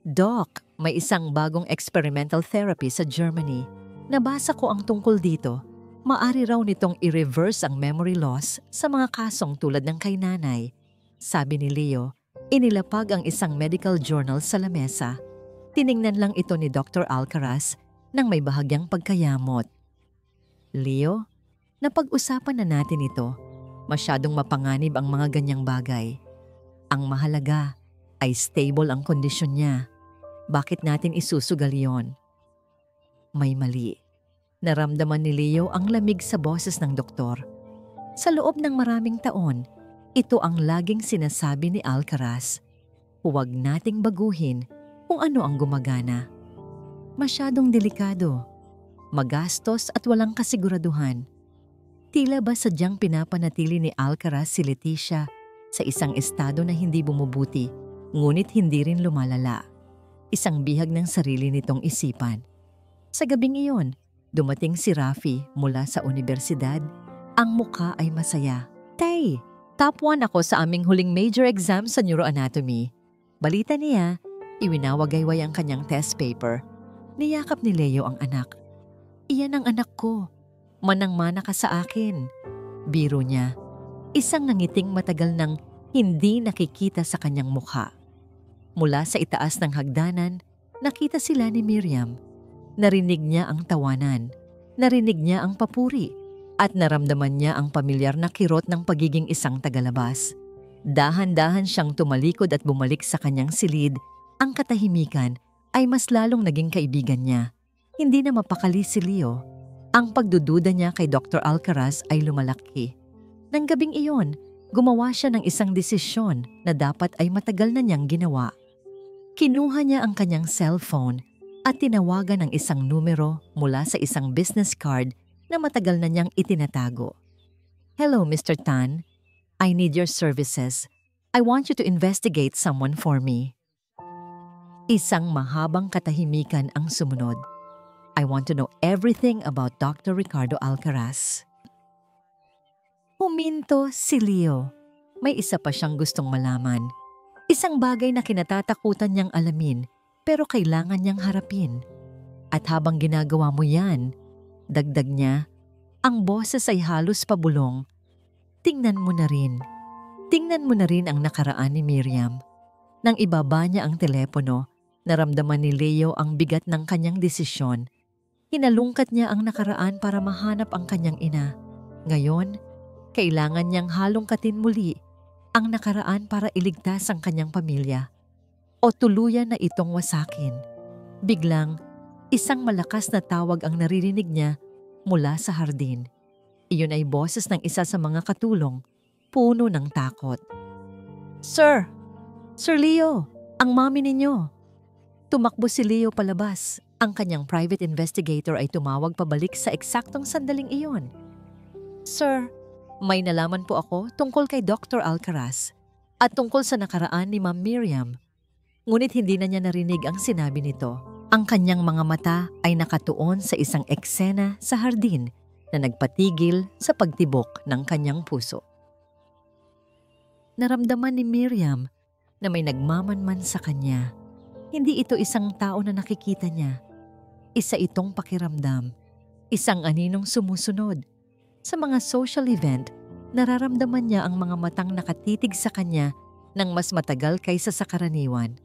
Doc, may isang bagong experimental therapy sa Germany. Nabasa ko ang tungkol dito. Maari raw nitong i-reverse ang memory loss sa mga kasong tulad ng kay nanay. Sabi ni Leo, inilapag ang isang medical journal sa lamesa. Tiningnan lang ito ni Dr. Alcaraz nang may bahagyang pagkayamot. Leo, napag-usapan na natin ito. Masyadong mapanganib ang mga ganyang bagay. Ang mahalaga ay stable ang kondisyon niya. Bakit natin isusugal yon? May mali. Naramdaman ni Leo ang lamig sa boses ng doktor. Sa loob ng maraming taon, ito ang laging sinasabi ni Alcaraz. Huwag nating baguhin kung ano ang gumagana. Masyadong delikado, magastos at walang kasiguraduhan. Tila ba sadyang pinapanatili ni Alcaraz si Leticia sa isang estado na hindi bumubuti, ngunit hindi rin lumalala. isang bihag ng sarili nitong isipan. Sa gabing iyon, dumating si Rafi mula sa universidad. Ang mukha ay masaya. Tay, top 1 ako sa aming huling major exam sa neuroanatomy. Balita niya, iwinawagayway ang kanyang test paper. Niyakap ni Leo ang anak. Iyan ang anak ko. Manang-mana ka sa akin. Biro niya. Isang nangiting matagal nang hindi nakikita sa kanyang mukha. Mula sa itaas ng hagdanan, nakita sila ni Miriam. Narinig niya ang tawanan. Narinig niya ang papuri. At naramdaman niya ang pamilyar na kirot ng pagiging isang tagalabas. Dahan-dahan siyang tumalikod at bumalik sa kanyang silid. Ang katahimikan ay mas lalong naging kaibigan niya. Hindi na mapakali si Leo. Ang pagdududa niya kay Dr. Alcaraz ay lumalaki. Nang gabing iyon, gumawa siya ng isang desisyon na dapat ay matagal na niyang ginawa. Kinuha niya ang kanyang cellphone at tinawagan ng isang numero mula sa isang business card na matagal na niyang itinatago. Hello, Mr. Tan. I need your services. I want you to investigate someone for me. Isang mahabang katahimikan ang sumunod. I want to know everything about Dr. Ricardo Alcaraz. Huminto si Leo. May isa pa siyang gustong malaman. Isang bagay na kinatatakutan niyang alamin pero kailangan niyang harapin. At habang ginagawa mo yan, dagdag niya, ang boses ay halos pabulong. Tingnan mo na rin. Tingnan mo na rin ang nakaraan ni Miriam. Nang ibaba niya ang telepono, naramdaman ni Leo ang bigat ng kanyang desisyon. Hinalungkat niya ang nakaraan para mahanap ang kanyang ina. Ngayon, kailangan niyang halongkatin muli ang nakaraan para iligtas ang kanyang pamilya. O tuluyan na itong wasakin. Biglang, isang malakas na tawag ang naririnig niya mula sa hardin. Iyon ay boses ng isa sa mga katulong, puno ng takot. Sir! Sir Leo! Ang mami ninyo! Tumakbo si Leo palabas. Ang kanyang private investigator ay tumawag pabalik sa eksaktong sandaling iyon. Sir, may nalaman po ako tungkol kay Dr. Alcaraz at tungkol sa nakaraan ni Ma'am Miriam. Ngunit hindi na niya narinig ang sinabi nito. Ang kanyang mga mata ay nakatuon sa isang eksena sa hardin na nagpatigil sa pagtibok ng kanyang puso. Naramdaman ni Miriam na may nagmamanman sa kanya. Hindi ito isang tao na nakikita niya. Isa itong pakiramdam, isang aninong sumusunod. Sa mga social event, nararamdaman niya ang mga matang nakatitig sa kanya ng mas matagal kaysa sa karaniwan.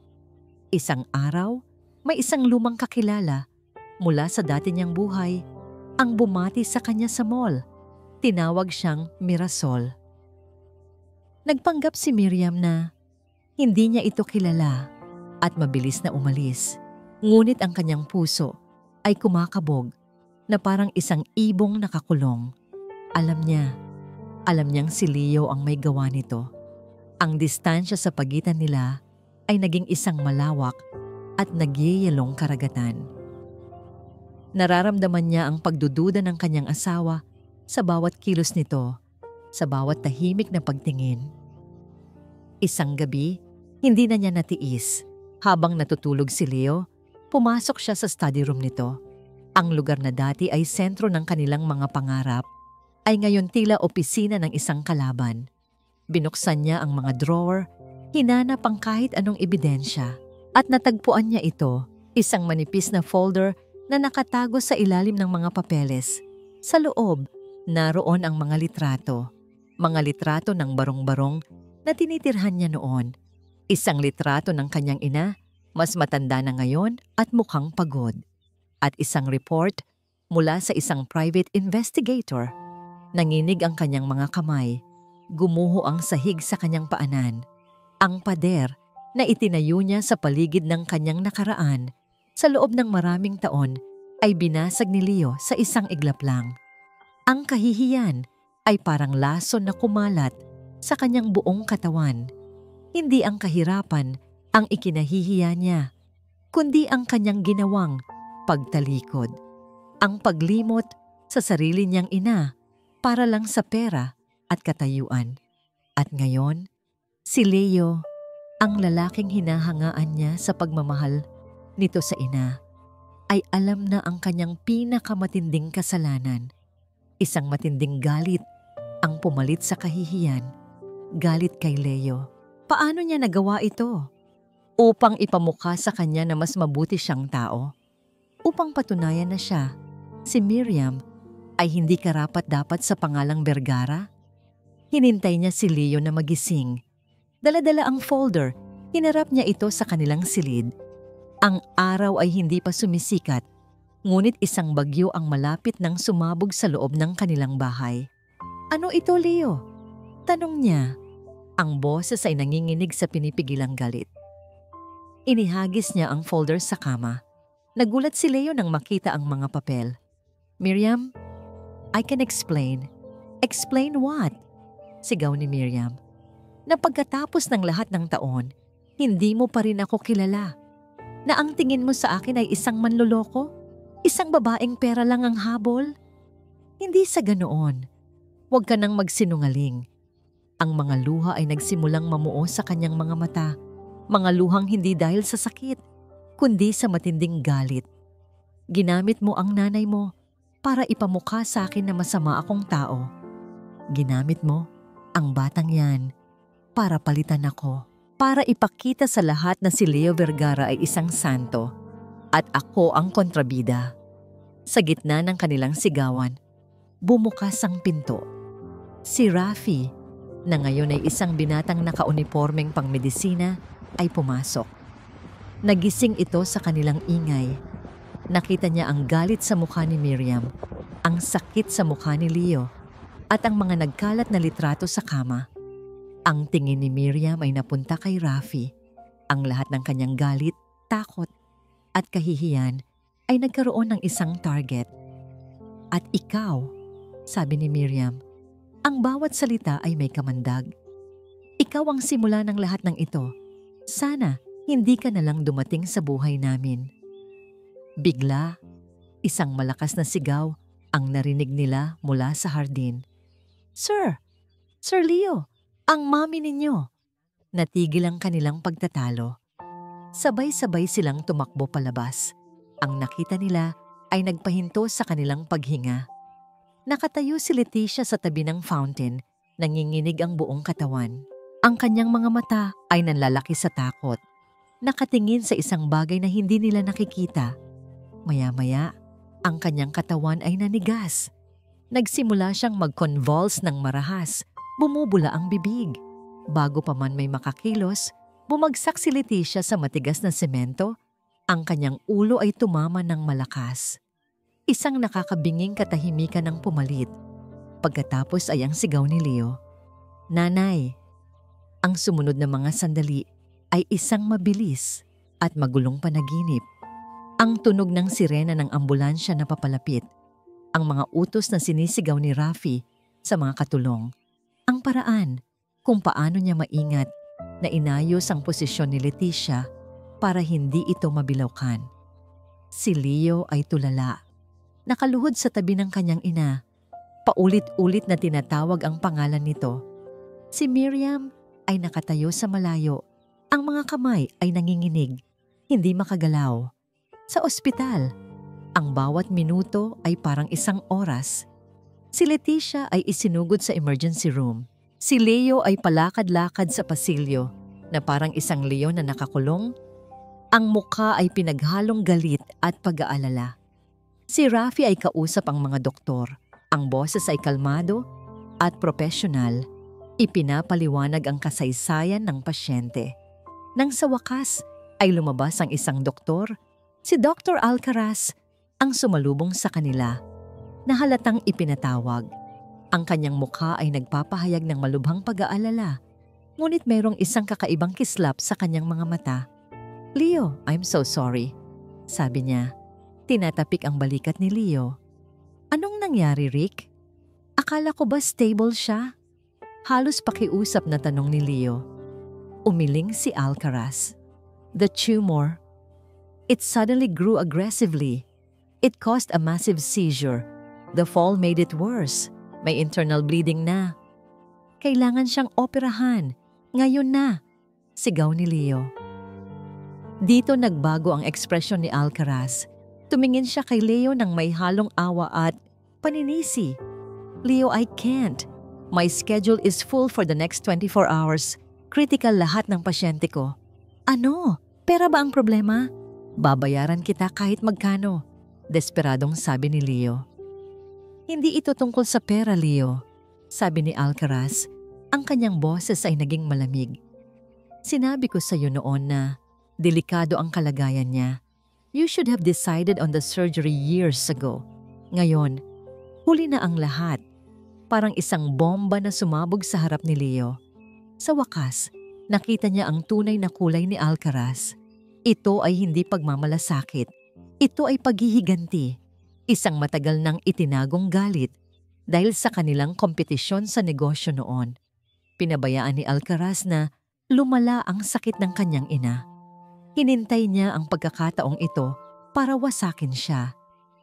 Isang araw, may isang lumang kakilala mula sa dati niyang buhay ang bumati sa kanya sa mall. Tinawag siyang Mirasol. Nagpanggap si Miriam na hindi niya ito kilala at mabilis na umalis. Ngunit ang kanyang puso ay kumakabog na parang isang ibong nakakulong. Alam niyang si Leo ang may gawa nito. Ang distansya sa pagitan nila ay naging isang malawak at nagyayalong karagatan. Nararamdaman niya ang pagdududa ng kanyang asawa sa bawat kilos nito, sa bawat tahimik na pagtingin. Isang gabi, hindi na niya natiis. Habang natutulog si Leo, pumasok siya sa study room nito. Ang lugar na dati ay sentro ng kanilang mga pangarap, ay ngayon tila opisina ng isang kalaban. Binuksan niya ang mga drawer, hinanap ang kahit anong ebidensya, at natagpuan niya ito, isang manipis na folder na nakatago sa ilalim ng mga papeles. Sa loob, naroon ang mga litrato ng barong-barong na tinitirhan niya noon. Isang litrato ng kanyang ina, mas matanda na ngayon at mukhang pagod. At isang report mula sa isang private investigator. Nanginig ang kanyang mga kamay. Gumuho ang sahig sa kanyang paanan. Ang pader na itinayo niya sa paligid ng kanyang nakaraan sa loob ng maraming taon ay binasag ni Leo sa isang iglap lang. Ang kahihiyan ay parang lason na kumalat sa kanyang buong katawan. Hindi ang kahirapan ang ikinahihiya niya, kundi ang kanyang ginawang pagtalikod. Ang paglimot sa sarili niyang ina para lang sa pera at katayuan. At ngayon, si Leo, ang lalaking hinahangaan niya sa pagmamahal, nito sa ina ay alam na ang kanyang pinakamatinding kasalanan. Isang matinding galit ang pumalit sa kahihiyan. Galit kay Leo. Paano niya nagawa ito? Upang ipamukha sa kanya na mas mabuti siyang tao? Upang patunayan na siya, si Miriam, ay hindi karapat-dapat sa pangalang Vergara? Hinintay niya si Leo na magising. Dala-dala ang folder, hinarap niya ito sa kanilang silid. Ang araw ay hindi pa sumisikat, ngunit isang bagyo ang malapit nang sumabog sa loob ng kanilang bahay. Ano ito, Leo? Tanong niya. Ang boses ay nanginginig sa pinipigilang galit. Inihagis niya ang folder sa kama. Nagulat si Leo nang makita ang mga papel. Miriam, I can explain. Explain what? Sigaw ni Miriam. Na pagkatapos ng lahat ng taon, hindi mo pa rin ako kilala. Na ang tingin mo sa akin ay isang manloloko? Isang babaeng pera lang ang habol? Hindi sa ganoon. Huwag ka nang magsinungaling. Ang mga luha ay nagsimulang mamuo sa kanyang mga mata. Mga luhang hindi dahil sa sakit, kundi sa matinding galit. Ginamit mo ang nanay mo para ipamukha sa akin na masama akong tao. Ginamit mo ang batang yan para palitan ako. Para ipakita sa lahat na si Leo Vergara ay isang santo at ako ang kontrabida. Sa gitna ng kanilang sigawan, bumukas ang pinto. Si Rafi, na ngayon ay isang binatang nakaunipormeng pangmedisina, ay pumasok. Nagising ito sa kanilang ingay. Nakita niya ang galit sa mukha ni Miriam, ang sakit sa mukha ni Leo, at ang mga nagkalat na litrato sa kama. Ang tingin ni Miriam ay napunta kay Rafi. Ang lahat ng kanyang galit, takot, at kahihiyan ay nagkaroon ng isang target. At ikaw, sabi ni Miriam, ang bawat salita ay may kamandag. Ikaw ang simula ng lahat ng ito. Sana hindi ka na lang dumating sa buhay namin. Bigla, isang malakas na sigaw ang narinig nila mula sa hardin. Sir! Sir Leo! Ang mami ninyo! Natigil ang kanilang pagtatalo. Sabay-sabay silang tumakbo palabas. Ang nakita nila ay nagpahinto sa kanilang paghinga. Nakatayo si Leticia sa tabi ng fountain, nanginginig ang buong katawan. Ang kanyang mga mata ay nanlalaki sa takot. Nakatingin sa isang bagay na hindi nila nakikita. Maya-maya, ang kanyang katawan ay nanigas. Nagsimula siyang mag-convulse ng marahas. Bumubula ang bibig. Bago pa man may makakilos, bumagsak si Leticia sa matigas na semento. Ang kanyang ulo ay tumama ng malakas. Isang nakakabinging katahimikan ang pumalit. Pagkatapos ay ang sigaw ni Leo. Nanay! Ang sumunod na mga sandali ay isang mabilis at magulong panaginip. Ang tunog ng sirena ng ambulansya na papalapit. Ang mga utos na sinisigaw ni Rafi sa mga katulong. Ang paraan kung paano niya maingat na inayos ang posisyon ni Leticia para hindi ito mabilawkan. Si Leo ay tulala. Nakaluhod sa tabi ng kanyang ina. Paulit-ulit na tinatawag ang pangalan nito. Si Miriam ay nakatayo sa malayo. Ang mga kamay ay nanginginig, hindi makagalaw. Sa ospital, ang bawat minuto ay parang isang oras. Si Leticia ay isinugod sa emergency room. Si Leo ay palakad-lakad sa pasilyo na parang isang leon na nakakulong. Ang mukha ay pinaghalong galit at pag-aalala. Si Rafi ay kausap ang mga doktor. Ang boses ay kalmado at profesional. Ipinapaliwanag ang kasaysayan ng pasyente. Nang sa wakas ay lumabas ang isang doktor, si Dr. Alcaraz, ang sumalubong sa kanila. Na halatang ipinatawag. Ang kanyang mukha ay nagpapahayag ng malubhang pag-aalala, ngunit mayroong isang kakaibang kislap sa kanyang mga mata. Leo, I'm so sorry, sabi niya. Tinatapik ang balikat ni Leo. Anong nangyari, Rick? Akala ko ba stable siya? Halos pakiusap na tanong ni Leo. Umiling si Alcaraz. The tumor. It suddenly grew aggressively. It caused a massive seizure. The fall made it worse. May internal bleeding na. Kailangan siyang operahan. Ngayon na, sigaw ni Leo. Dito nagbago ang ekspresyon ni Alcaraz. Tumingin siya kay Leo ng may halong awa at paninisi. Leo, I can't. My schedule is full for the next 24 hours. Critical lahat ng pasyente ko. Ano? Pera ba ang problema? Babayaran kita kahit magkano. Desperadong sabi ni Leo. Hindi ito tungkol sa pera, Leo. Sabi ni Alcaraz. Ang kanyang boses ay naging malamig. Sinabi ko sa iyo noon na delikado ang kalagayan niya. You should have decided on the surgery years ago. Ngayon, huli na ang lahat. Parang isang bomba na sumabog sa harap ni Leo. Sa wakas, nakita niya ang tunay na kulay ni Alcaraz. Ito ay hindi pagmamalasakit. Ito ay paghihiganti. Isang matagal nang itinagong galit dahil sa kanilang kompetisyon sa negosyo noon. Pinabayaan ni Alcaraz na lumala ang sakit ng kanyang ina. Hinintay niya ang pagkakataong ito para wasakin siya.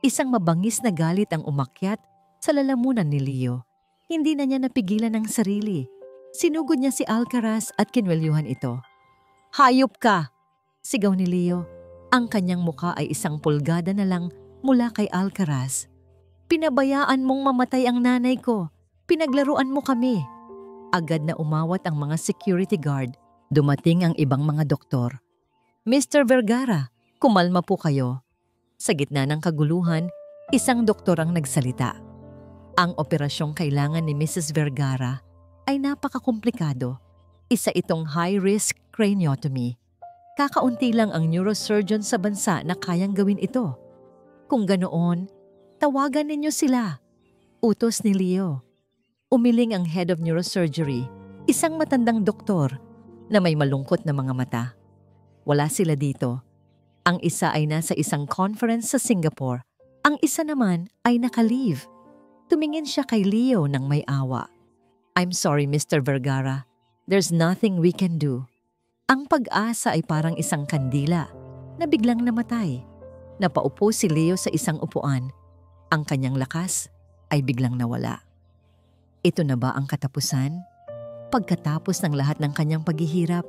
Isang mabangis na galit ang umakyat sa lalamunan ni Leo. Hindi na niya napigilan ang sarili. Sinugod niya si Alcaraz at kinwelyuhan ito. Hayop ka! Sigaw ni Leo. Ang kanyang muka ay isang pulgada na lang mula kay Alcaraz. Pinabayaan mong mamatay ang nanay ko. Pinaglaruan mo kami. Agad na umawat ang mga security guard. Dumating ang ibang mga doktor. Mr. Vergara, kumalma po kayo. Sa gitna ng kaguluhan, isang doktor ang nagsalita. Ang operasyong kailangan ni Mrs. Vergara ay napakakomplikado. Isa itong high-risk craniotomy. Kakaunti lang ang neurosurgeon sa bansa na kayang gawin ito. Kung ganoon, tawagan ninyo sila. Utos ni Leo. Umiling ang head of neurosurgery, isang matandang doktor na may malungkot na mga mata. Wala sila dito. Ang isa ay nasa isang conference sa Singapore. Ang isa naman ay naka-leave. Tumingin siya kay Leo ng may awa. I'm sorry, Mr. Vergara. There's nothing we can do. Ang pag-asa ay parang isang kandila na biglang namatay. Napaupo si Leo sa isang upuan. Ang kanyang lakas ay biglang nawala. Ito na ba ang katapusan? Pagkatapos ng lahat ng kanyang paghihirap,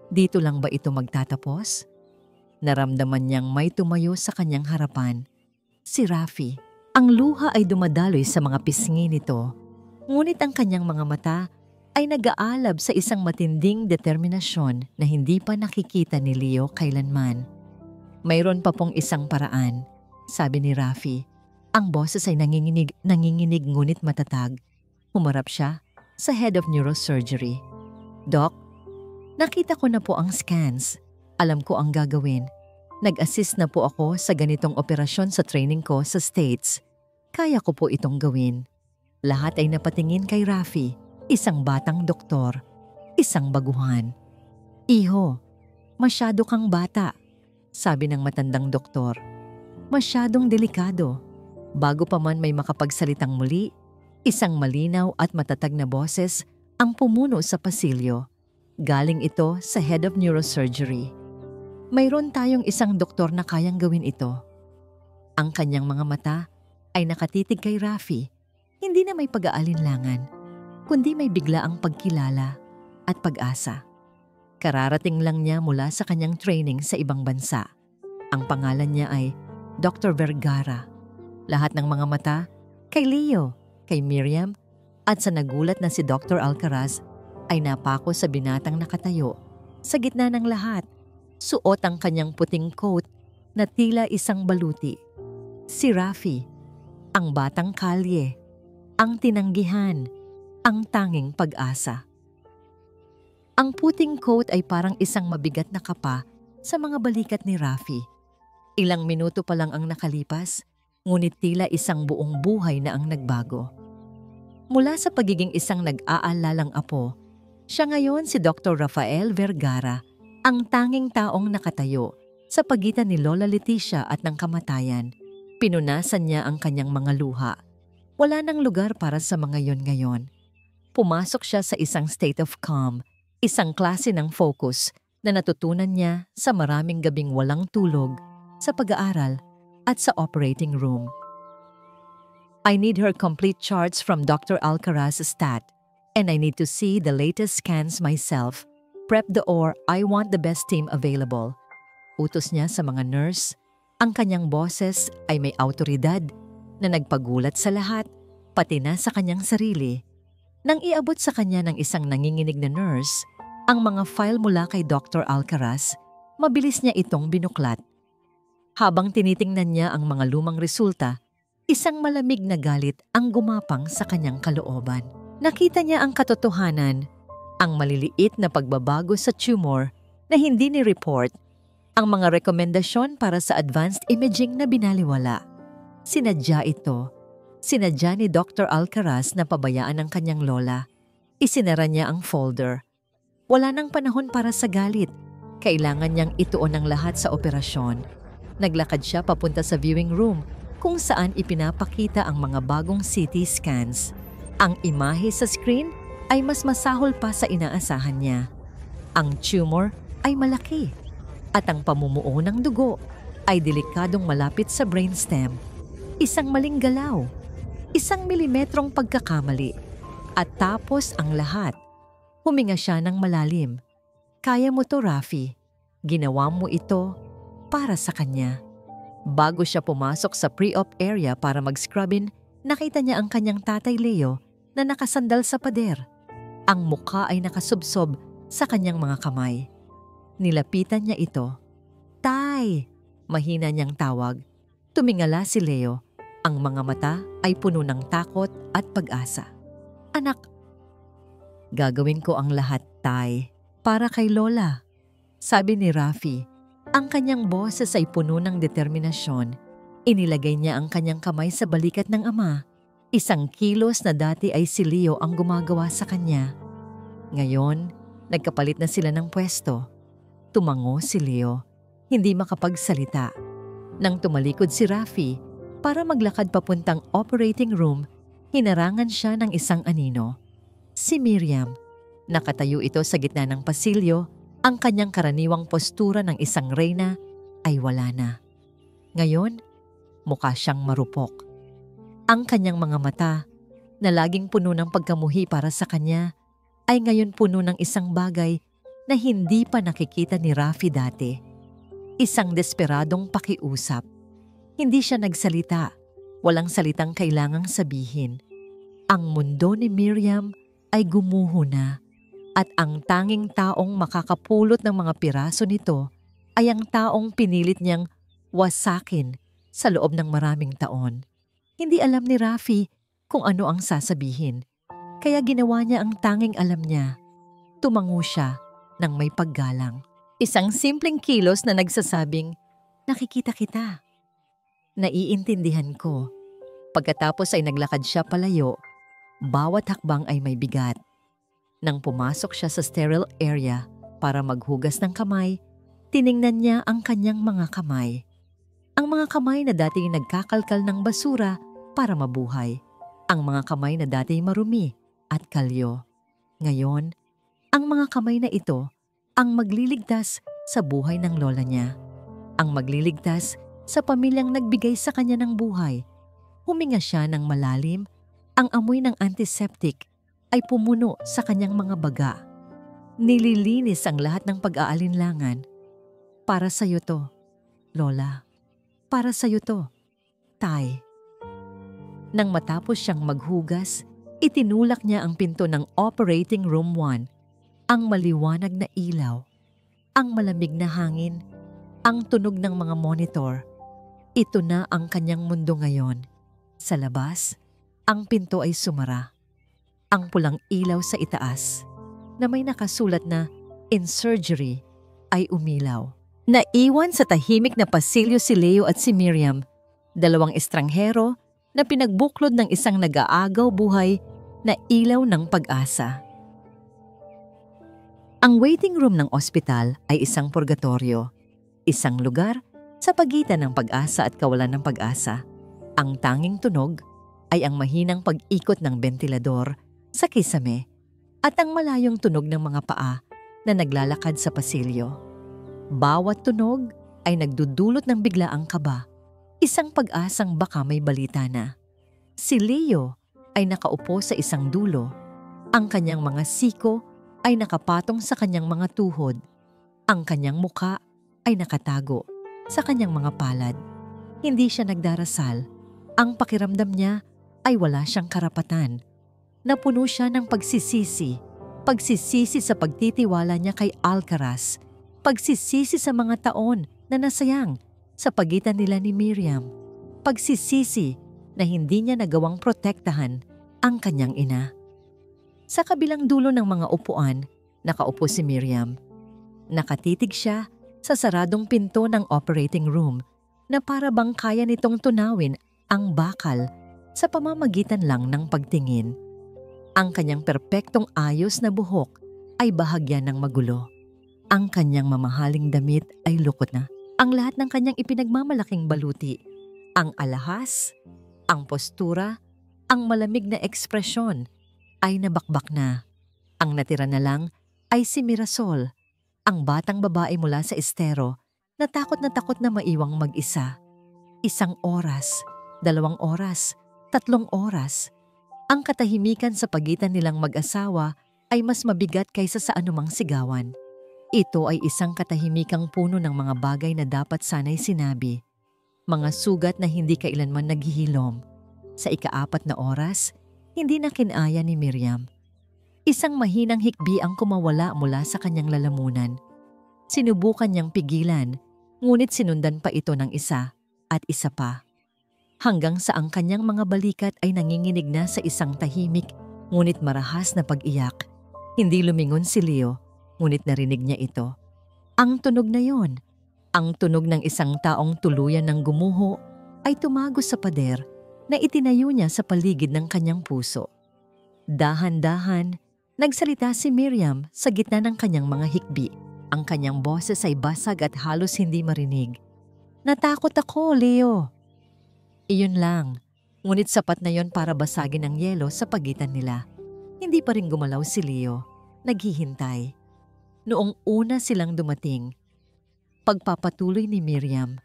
dito lang ba ito magtatapos? Naramdaman niyang may tumayo sa kanyang harapan. Si Rafi. Ang luha ay dumadaloy sa mga pisngi nito. Ngunit ang kanyang mga mata ay nag-aalab sa isang matinding determinasyon na hindi pa nakikita ni Leo kailanman. Mayroon pa pong isang paraan, sabi ni Rafi. Ang boses ay nanginginig ngunit matatag. Humarap siya sa head of neurosurgery. Doc, nakita ko na po ang scans. Alam ko ang gagawin. Nag-assist na po ako sa ganitong operasyon sa training ko sa States. Kaya ko po itong gawin. Lahat ay napatingin kay Rafi, isang batang doktor, isang baguhan. Iho, masyado kang bata, sabi ng matandang doktor. Masyadong delikado. Bago pa man may makapagsalitang muli, isang malinaw at matatag na boses ang pumuno sa pasilyo. Galing ito sa head of neurosurgery. Mayroon tayong isang doktor na kayang gawin ito. Ang kanyang mga mata ay nakatitig kay Rafi, hindi na may pag-aalinlangan, kundi may biglaang pagkilala at pag-asa. Kararating lang niya mula sa kanyang training sa ibang bansa. Ang pangalan niya ay Dr. Vergara. Lahat ng mga mata kay Leo, kay Miriam, at sa nagulat na si Dr. Alcaraz ay napako sa binatang nakatayo. Sa gitna ng lahat, suot ang kanyang puting coat na tila isang baluti. Si Rafi, ang batang kalye, ang tinanggihan, ang tanging pag-asa. Ang puting coat ay parang isang mabigat na kapa sa mga balikat ni Rafi. Ilang minuto pa lang ang nakalipas, ngunit tila isang buong buhay na ang nagbago. Mula sa pagiging isang nag-aalalang apo, siya ngayon si Dr. Rafael Vergara, ang tanging taong nakatayo sa pagitan ni Lola Leticia at ng kamatayan. Pinunasan niya ang kanyang mga luha. Wala nang lugar para sa mga yon ngayon. Pumasok siya sa isang state of calm, isang klase ng focus na natutunan niya sa maraming gabing walang tulog, sa pag-aaral at sa operating room. I need her complete charts from Dr. Alcaraz's stat, and I need to see the latest scans myself. Prep the OR, I want the best team available. utos niya sa mga nurse, ang kanyang boses ay may awtoridad na nagpagulat sa lahat, pati na sa kanyang sarili. Nang iabot sa kanya ng isang nanginginig na nurse, ang mga file mula kay Dr. Alcaraz, mabilis niya itong binuklat. Habang tinitingnan niya ang mga lumang resulta, isang malamig na galit ang gumapang sa kanyang kalooban. Nakita niya ang katotohanan, ang maliliit na pagbabago sa tumor na hindi ni-report, ang mga rekomendasyon para sa advanced imaging na binaliwala. Sinadya ito. Sinadya ni Dr. Alcaraz na pabayaan ang kanyang lola. Isinara niya ang folder. Wala nang panahon para sa galit. Kailangan niyang ituon ang lahat sa operasyon. Naglakad siya papunta sa viewing room kung saan ipinapakita ang mga bagong CT scans. Ang imahe sa screen ay mas masahol pa sa inaasahan niya. Ang tumor ay malaki at ang pamumuo ng dugo ay delikadong malapit sa brainstem. Isang maling galaw, 1 milimetrong pagkakamali, at tapos ang lahat. Huminga siya ng malalim. Kaya mo to, Rafi. Ginawa mo ito para sa kanya. Bago siya pumasok sa pre-op area para mag-scrubbin, nakita niya ang kanyang tatay Leo na nakasandal sa pader. Ang mukha ay nakasubsob sa kanyang mga kamay. Nilapitan niya ito. "Tay!" Mahina niyang tawag. Tumingala si Leo. Ang mga mata ay puno ng takot at pag-asa. "Anak, gagawin ko ang lahat, Tay, para kay Lola," sabi ni Rafi. Ang kanyang boses ay puno ng determinasyon. Inilagay niya ang kanyang kamay sa balikat ng ama. 1 kilos na dati ay si Leo ang gumagawa sa kanya. Ngayon, nagkapalit na sila ng pwesto. Tumango si Leo, hindi makapagsalita. Nang tumalikod si Rafi para maglakad papuntang operating room, hinarangan siya ng isang anino. Si Miriam. Nakatayo ito sa gitna ng pasilyo. Ang kanyang karaniwang postura ng isang reyna ay wala na. Ngayon, mukha siyang marupok. Ang kanyang mga mata, na laging puno ng pagkamuhi para sa kanya, ay ngayon puno ng isang bagay na hindi pa nakikita ni Rafi dati. Isang desperadong pakiusap. Hindi siya nagsalita. Walang salitang kailangang sabihin. Ang mundo ni Miriam ay gumuho na. At ang tanging taong makakapulot ng mga piraso nito ay ang taong pinilit niyang wasakin sa loob ng maraming taon. Hindi alam ni Rafi kung ano ang sasabihin. Kaya ginawa niya ang tanging alam niya. Tumango siya ng may paggalang. Isang simpleng kilos na nagsasabing, "Nakikita kita." Naiintindihan ko. Pagkatapos ay naglakad siya palayo. Bawat hakbang ay may bigat. Nang pumasok siya sa sterile area para maghugas ng kamay, tiningnan niya ang kanyang mga kamay. Ang mga kamay na dati nagkakalkal ng basura para mabuhay. Ang mga kamay na dati marumi at kalyo. Ngayon, ang mga kamay na ito ang magliligtas sa buhay ng lola niya. Ang magliligtas sa pamilyang nagbigay sa kanya ng buhay. Huminga siya ng malalim. Ang amoy ng antiseptic ay pumuno sa kanyang mga baga. Nililinis ang lahat ng pag-aalinlangan. "Para sa'yo to, Lola. Para sa'yo to, Tay." Nang matapos siyang maghugas, itinulak niya ang pinto ng Operating Room 1. Ang maliwanag na ilaw, ang malamig na hangin, ang tunog ng mga monitor. Ito na ang kanyang mundo ngayon. Sa labas, ang pinto ay sumara. Ang pulang ilaw sa itaas, na may nakasulat na "In Surgery," ay umilaw. Naiwan sa tahimik na pasilyo si Leo at si Miriam, 2 estranghero na pinagbuklod ng isang nag-aagaw buhay na ilaw ng pag-asa. Ang waiting room ng ospital ay isang purgatorio, isang lugar sa pagitan ng pag-asa at kawalan ng pag-asa. Ang tanging tunog ay ang mahinang pag-ikot ng bentilador sa kisame at ang malayong tunog ng mga paa na naglalakad sa pasilyo. Bawat tunog ay nagdudulot ng biglaang kaba, isang pag-asang baka may balita na. Si Leo ay nakaupo sa isang dulo. Ang kanyang mga siko ay nakapatong sa kanyang mga tuhod. Ang kanyang mukha ay nakatago sa kanyang mga palad. Hindi siya nagdarasal. Ang pakiramdam niya ay wala siyang karapatan. Napuno siya ng pagsisisi. Pagsisisi sa pagtitiwala niya kay Alcaraz. Pagsisisi sa mga taon na nasayang sa pagitan nila ni Miriam. Pagsisisi na hindi niya nagawang protektahan ang kanyang ina. Sa kabilang dulo ng mga upuan, nakaupo si Miriam. Nakatitig siya sa saradong pinto ng operating room na para bang kaya nitong tunawin ang bakal sa pamamagitan lang ng pagtingin. Ang kanyang perpektong ayos na buhok ay bahagya ng magulo. Ang kanyang mamahaling damit ay lukot na. Ang lahat ng kanyang ipinagmamalaking baluti, ang alahas, ang postura, ang malamig na ekspresyon ay nabakbak na. Ang natira na lang ay si Mirasol, ang batang babae mula sa estero na takot na maiwang mag-isa. 1 oras, 2 oras, 3 oras. Ang katahimikan sa pagitan nilang mag-asawa ay mas mabigat kaysa sa anumang sigawan. Ito ay isang katahimikang puno ng mga bagay na dapat sana'y sinabi. Mga sugat na hindi kailanman naghihilom. Sa 4 na oras, hindi na kinaya ni Miriam. Isang mahinang hikbi ang kumawala mula sa kanyang lalamunan. Sinubukan niyang pigilan, ngunit sinundan pa ito ng isa at isa pa. Hanggang sa ang kanyang mga balikat ay nanginginig na sa isang tahimik ngunit marahas na pag-iyak. Hindi lumingon si Leo, ngunit narinig niya ito. Ang tunog na yon, ang tunog ng isang taong tuluyan ng gumuho, ay tumagos sa pader na itinayo niya sa paligid ng kanyang puso. Dahan-dahan, nagsalita si Miriam sa gitna ng kanyang mga hikbi. Ang kanyang boses ay basag at halos hindi marinig. Natakot ako, Leo. Iyon lang, ngunit sapat na yon para basagin ang yelo sa pagitan nila. Hindi pa rin gumalaw si Leo, naghihintay. Noong una silang dumating, pagpapatuloy ni Miriam,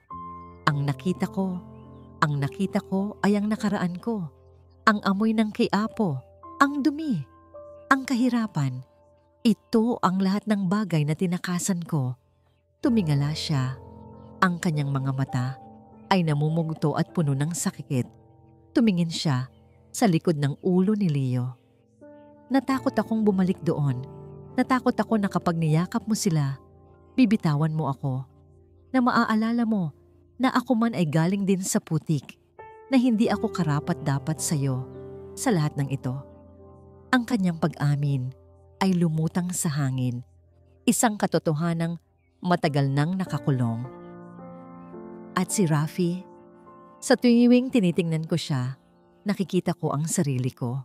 ang nakita ko ay ang nakaraan ko, ang amoy ng kiapo, ang dumi, ang kahirapan. Ito ang lahat ng bagay na tinakasan ko. Tumingala siya. Ang kanyang mga mata ay namumugto at puno ng sakit. Tumingin siya sa likod ng ulo ni Leo. Natakot akong bumalik doon. Natakot ako na kapag niyakap mo sila, bibitawan mo ako. Na maaalala mo na ako man ay galing din sa putik, na hindi ako karapat-dapat sa'yo sa lahat ng ito. Ang kanyang pag-amin ay lumutang sa hangin, isang katotohanang matagal nang nakakulong. At si Rafi, sa tuwing tinitingnan ko siya, nakikita ko ang sarili ko.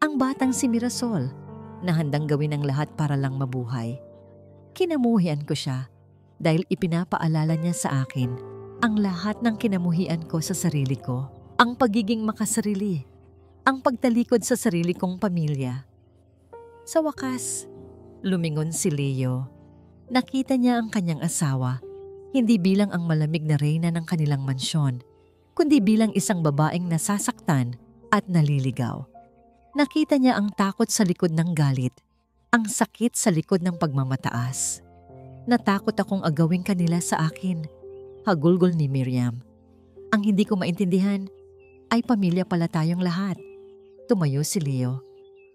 Ang batang si Mirasol, na handang gawin ang lahat para lang mabuhay. Kinamuhian ko siya dahil ipinapaalala niya sa akin ang lahat ng kinamuhian ko sa sarili ko, ang pagiging makasarili, ang pagtalikod sa sarili kong pamilya. Sa wakas, lumingon si Leo. Nakita niya ang kanyang asawa, hindi bilang ang malamig na reyna ng kanilang mansyon, kundi bilang isang babaeng nasasaktan at naliligaw. Nakita niya ang takot sa likod ng galit, ang sakit sa likod ng pagmamataas. Natakot akong agawin kanila sa akin, hagulgol ni Miriam. Ang hindi ko maintindihan ay pamilya pala tayong lahat. Tumayo si Leo.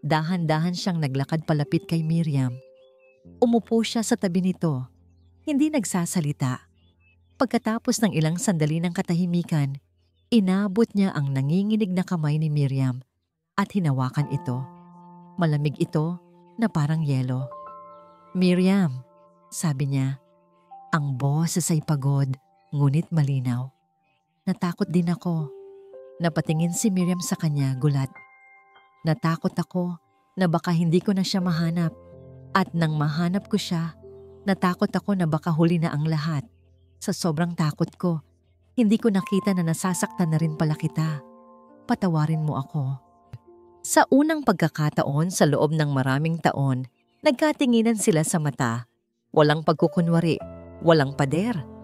Dahan-dahan siyang naglakad palapit kay Miriam. Umupo siya sa tabi nito, hindi nagsasalita. Pagkatapos ng ilang sandali ng katahimikan, inabot niya ang nanginginig na kamay ni Miriam at hinawakan ito. Malamig ito na parang yelo. Miriam, sabi niya, ang boses ay pagod ngunit malinaw. Natakot din ako. Napatingin si Miriam sa kanya, gulat. Natakot ako na baka hindi ko na siya mahanap. At nang mahanap ko siya, natakot ako na baka huli na ang lahat. Sa sobrang takot ko, hindi ko nakita na nasasaktan na rin pala kita. Patawarin mo ako. Sa unang pagkakataon sa loob ng maraming taon, nagkatinginan sila sa mata. Walang pagkukunwari, walang pader.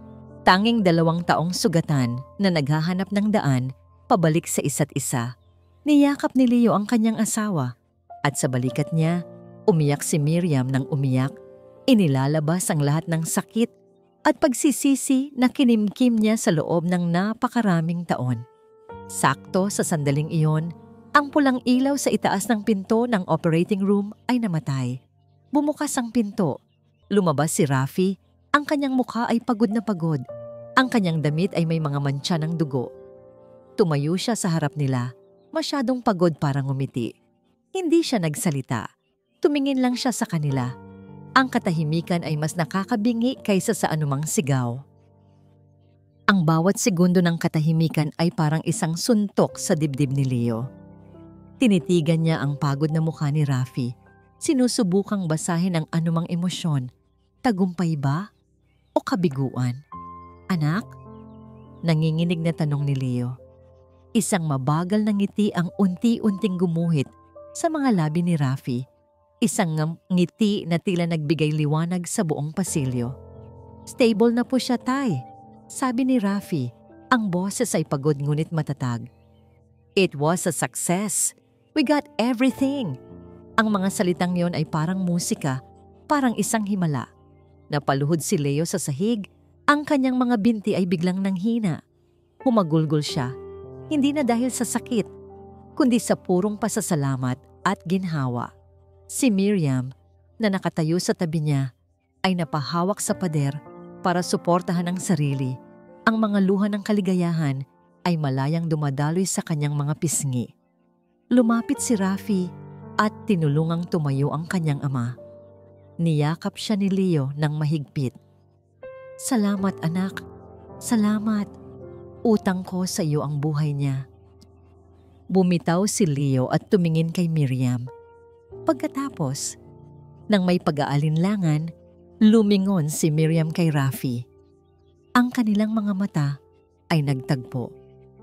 Tanging 2 taong sugatan na naghahanap ng daan pabalik sa isa't isa. Niyakap ni Leo ang kanyang asawa at sa balikat niya, umiyak si Miriam ng umiyak. Inilalabas ang lahat ng sakit at pagsisisi na kinimkim niya sa loob ng napakaraming taon. Sakto sa sandaling iyon, ang pulang ilaw sa itaas ng pinto ng operating room ay namatay. Bumukas ang pinto. Lumabas si Rafi. Ang kanyang mukha ay pagod na pagod. Ang kanyang damit ay may mga mantsa ng dugo. Tumayo siya sa harap nila. Masyadong pagod para ngumiti. Hindi siya nagsalita. Tumingin lang siya sa kanila. Ang katahimikan ay mas nakakabingi kaysa sa anumang sigaw. Ang bawat segundo ng katahimikan ay parang isang suntok sa dibdib ni Leo. Tinitigan niya ang pagod na mukha ni Rafi. Sinusubukang basahin ang anumang emosyon. Tagumpay ba? O kabiguan? Anak? Nanginginig na tanong ni Leo. Isang mabagal na ngiti ang unti-unting gumuhit sa mga labi ni Rafi. Isang ngiti na tila nagbigay liwanag sa buong pasilyo. Stable na po siya, Tay. Sabi ni Rafi. Ang boses ay pagod ngunit matatag. It was a success. We got everything. Ang mga salitang yon ay parang musika, parang isang himala. Napaluhod si Leo sa sahig, ang kanyang mga binti ay biglang nanghina. Humagulgol siya, hindi na dahil sa sakit, kundi sa purong pasasalamat at ginhawa. Si Miriam, na nakatayo sa tabi niya, ay napahawak sa pader para suportahan ang sarili. Ang mga luha ng kaligayahan ay malayang dumadaloy sa kanyang mga pisngi. Lumapit si Rafi at tinulungang tumayo ang kanyang ama. Niyakap siya ni Leo ng mahigpit. Salamat anak, salamat. Utang ko sa iyo ang buhay niya. Bumitaw si Leo at tumingin kay Miriam. Pagkatapos, nang may pag-aalinlangan, lumingon si Miriam kay Rafi. Ang kanilang mga mata ay nagtagpo.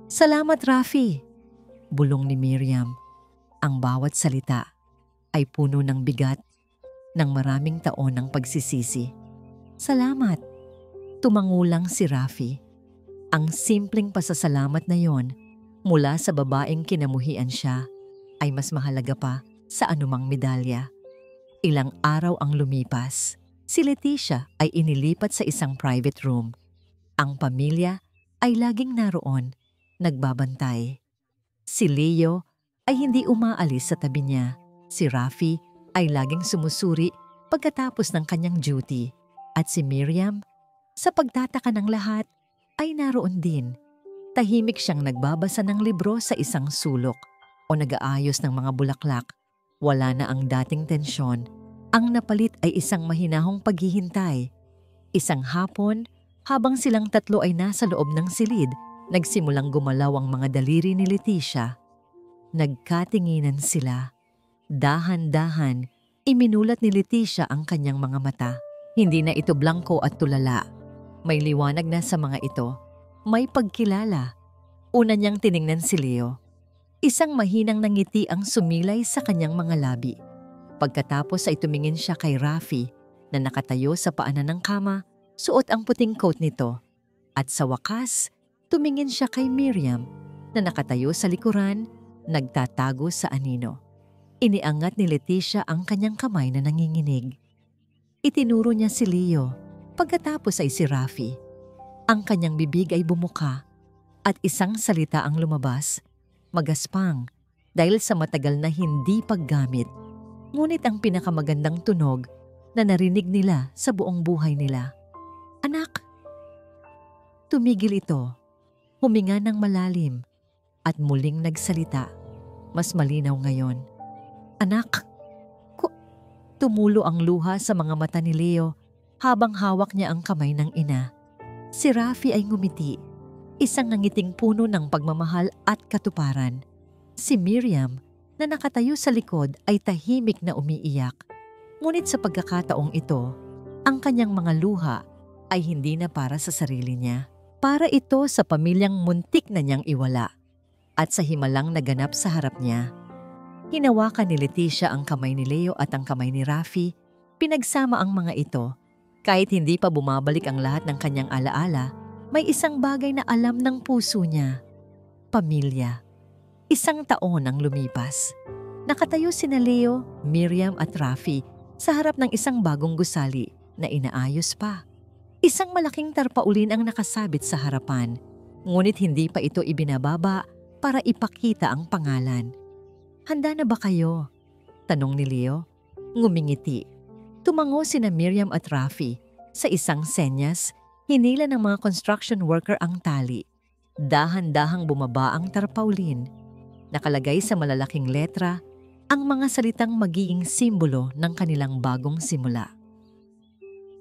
Salamat Rafi! Bulong ni Miriam. Ang bawat salita ay puno ng bigat ng maraming taon ng pagsisisi. Salamat! Tumangulang si Rafi. Ang simpleng pasasalamat na yon mula sa babaeng kinamuhian siya ay mas mahalaga pa sa anumang medalya. Ilang araw ang lumipas. Si Leticia ay inilipat sa isang private room. Ang pamilya ay laging naroon, nagbabantay. Si Leo ay hindi umaalis sa tabi niya. Si Rafi ay laging sumusuri pagkatapos ng kanyang duty. At si Miriam, sa pagtataka ng lahat, ay naroon din. Tahimik siyang nagbabasa ng libro sa isang sulok o nag-aayos ng mga bulaklak. Wala na ang dating tensyon. Ang napalit ay isang mahinahong paghihintay. Isang hapon, habang silang tatlo ay nasa loob ng silid, nagsimulang gumalaw ang mga daliri ni Leticia. Nagkatinginan sila. Dahan-dahan, iminulat ni Leticia ang kanyang mga mata. Hindi na ito blangko at tulala. May liwanag na sa mga ito. May pagkilala. Una niyang tiningnan si Leo. Isang mahinang nangiti ang sumilay sa kanyang mga labi. Pagkatapos ay tumingin siya kay Rafi na nakatayo sa paanan ng kama, suot ang puting coat nito. At sa wakas, tumingin siya kay Miriam na nakatayo sa likuran, nagtatago sa anino. Iniangat ni Leticia ang kanyang kamay na nanginginig. Itinuro niya si Leo, pagkatapos ay si Rafi. Ang kanyang bibig ay bumuka at isang salita ang lumabas, magaspang dahil sa matagal na hindi paggamit. Ngunit ang pinakamagandang tunog na narinig nila sa buong buhay nila. Anak! Tumigil ito, huminga ng malalim at muling nagsalita. Mas malinaw ngayon. Anak! Tumulo ang luha sa mga mata ni Leo habang hawak niya ang kamay ng ina. Si Rafi ay ngumiti, isang nangiting puno ng pagmamahal at katuparan. Si Miriam, na nakatayo sa likod, ay tahimik na umiiyak. Ngunit sa pagkakataong ito, ang kanyang mga luha ay hindi na para sa sarili niya. Para ito sa pamilyang muntik na niyang iwala at sa himalang naganap sa harap niya. Hinawakan ni Leticia ang kamay ni Leo at ang kamay ni Rafi. Pinagsama ang mga ito. Kahit hindi pa bumabalik ang lahat ng kanyang alaala, may isang bagay na alam ng puso niya. Pamilya. Isang taon ang lumipas. Nakatayo sina Leo, Miriam at Rafi sa harap ng isang bagong gusali na inaayos pa. Isang malaking tarpaulin ang nakasabit sa harapan, ngunit hindi pa ito ibinababa para ipakita ang pangalan. "Handa na ba kayo?" tanong ni Leo. Ngumingiti. Tumango sina Miriam at Rafi. Sa isang senyas, hinila ng mga construction worker ang tali. Dahan-dahang bumaba ang tarpaulin. Nakalagay sa malalaking letra ang mga salitang magiging simbolo ng kanilang bagong simula.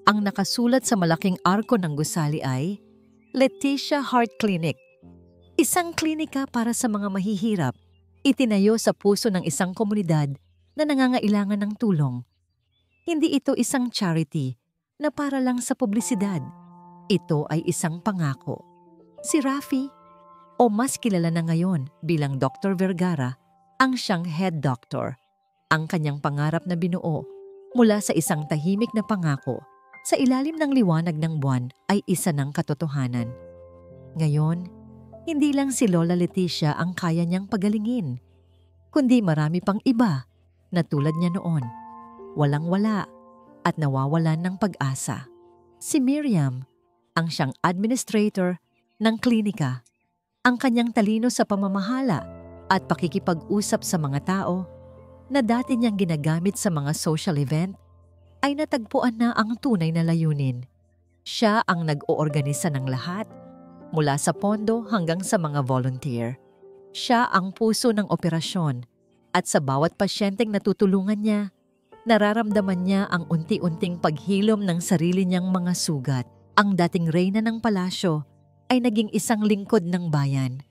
Ang nakasulat sa malaking arko ng gusali ay Leticia Heart Clinic. Isang klinika para sa mga mahihirap, itinayo sa puso ng isang komunidad na nangangailangan ng tulong. Hindi ito isang charity na para lang sa publisidad. Ito ay isang pangako. Si Rafi, o mas kilala na ngayon bilang Dr. Vergara, ang siyang head doctor. Ang kanyang pangarap na binuo mula sa isang tahimik na pangako sa ilalim ng liwanag ng buwan ay isa ng katotohanan. Ngayon, hindi lang si Lola Leticia ang kaya niyang pagalingin, kundi marami pang iba na tulad niya noon, walang-wala at nawawalan ng pag-asa. Si Miriam, ang siyang administrator ng klinika, ang kanyang talino sa pamamahala at pakikipag-usap sa mga tao na dati niyang ginagamit sa mga social event, ay natagpuan na ang tunay na layunin. Siya ang nag-oorganisa ng lahat, mula sa pondo hanggang sa mga volunteer. Siya ang puso ng operasyon at sa bawat pasyenteng natutulungan niya, nararamdaman niya ang unti-unting paghilom ng sarili niyang mga sugat. Ang dating reyna ng palasyo ay naging isang lingkod ng bayan.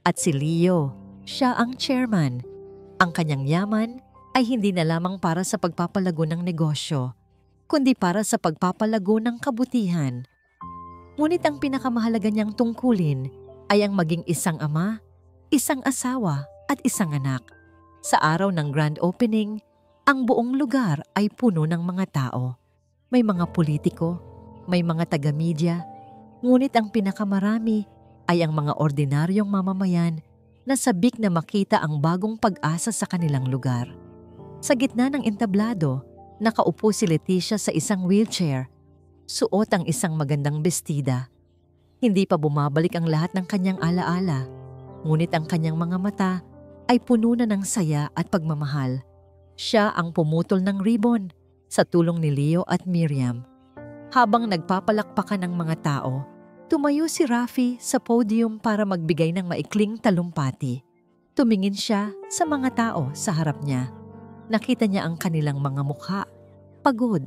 At si Leo, siya ang chairman. Ang kanyang yaman ay hindi na lamang para sa pagpapalago ng negosyo, kundi para sa pagpapalago ng kabutihan. Ngunit ang pinakamahalaga niyang tungkulin ay ang maging isang ama, isang asawa at isang anak. Sa araw ng grand opening, ang buong lugar ay puno ng mga tao. May mga politiko, may mga taga-media, ngunit ang pinakamarami ay ang mga ordinaryong mamamayan na sabik na makita ang bagong pag-asa sa kanilang lugar. Sa gitna ng entablado, nakaupo si Leticia sa isang wheelchair. Suot ang isang magandang bestida. Hindi pa bumabalik ang lahat ng kanyang alaala, ngunit ang kanyang mga mata ay puno na ng saya at pagmamahal. Siya ang pumutol ng ribbon sa tulong ni Leo at Miriam. Habang nagpapalakpakan ng mga tao, tumayo si Rafi sa podium para magbigay ng maikling talumpati. Tumingin siya sa mga tao sa harap niya. Nakita niya ang kanilang mga mukha, pagod,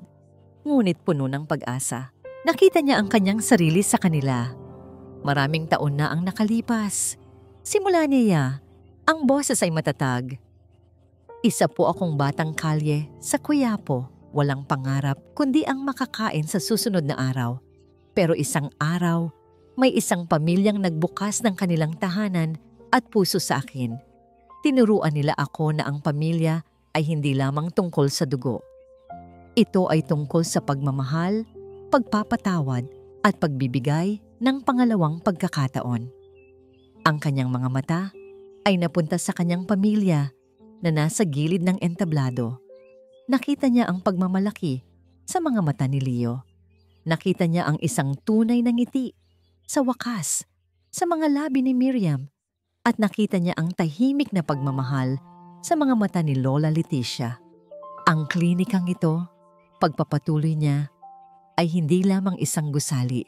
ngunit puno ng pag-asa. Nakita niya ang kanyang sarili sa kanila. Maraming taon na ang nakalipas. Simula niya, ang boses ay matatag. "Isa po akong batang kalye sa Quiapo, walang pangarap kundi ang makakain sa susunod na araw. Pero isang araw, may isang pamilyang nagbukas ng kanilang tahanan at puso sa akin. Tinuruan nila ako na ang pamilya ay hindi lamang tungkol sa dugo. Ito ay tungkol sa pagmamahal, pagpapatawad at pagbibigay ng pangalawang pagkakataon." Ang kanyang mga mata ay napunta sa kanyang pamilya na nasa gilid ng entablado. Nakita niya ang pagmamalaki sa mga mata ni Leo. Nakita niya ang isang tunay na ngiti sa wakas sa mga labi ni Miriam at nakita niya ang tahimik na pagmamahal sa mga mata ni Lola Leticia. Ang klinikang ito, pagpapatuloy niya, ay hindi lamang isang gusali.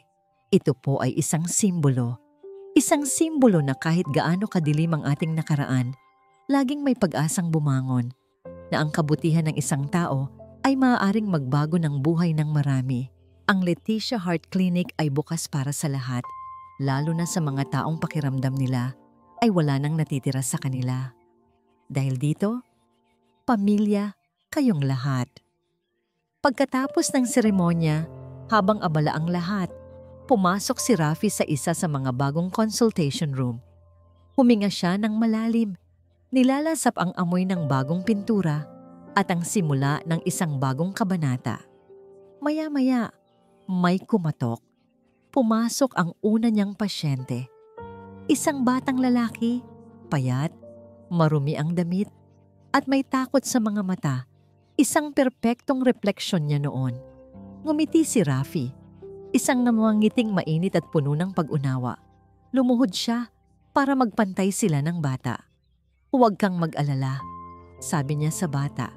Ito po ay isang simbolo. Isang simbolo na kahit gaano kadilim ang ating nakaraan, laging may pag-asang bumangon na ang kabutihan ng isang tao ay maaaring magbago ng buhay ng marami. Ang Leticia Heart Clinic ay bukas para sa lahat, lalo na sa mga taong pakiramdam nila ay wala nang natitira sa kanila. Dahil dito, pamilya kayong lahat. Pagkatapos ng seremonya, habang abala ang lahat, pumasok si Rafi sa isa sa mga bagong consultation room. Huminga siya ng malalim, nilalasap ang amoy ng bagong pintura at ang simula ng isang bagong kabanata. Maya-maya, may kumatok. Pumasok ang una niyang pasyente. Isang batang lalaki, payat, marumi ang damit, at may takot sa mga mata. Isang perpektong refleksyon niya noon. Ngumiti si Rafi. isang namangiting mainit at puno ng pag-unawa. Lumuhod siya para magpantay sila ng bata. "Huwag kang mag-alala," sabi niya sa bata.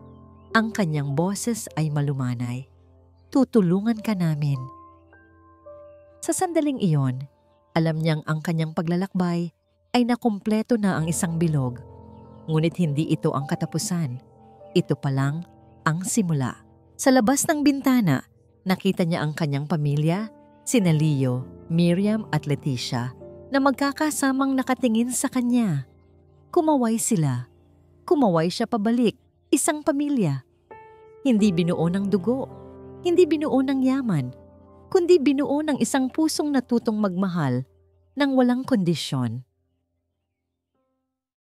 Ang kanyang boses ay malumanay. "Tutulungan ka namin." Sa sandaling iyon, alam niyang ang kanyang paglalakbay ay nakumpleto na ang isang bilog. Ngunit hindi ito ang katapusan. Ito pa lang ang simula. Sa labas ng bintana, nakita niya ang kanyang pamilya, sina Leo, Miriam at Leticia, na magkakasamang nakatingin sa kanya. Kumaway sila. Kumaway siya pabalik, isang pamilya. Hindi binuo ng dugo, hindi binuo ng yaman, kundi binuo ng isang pusong natutong magmahal ng walang kondisyon.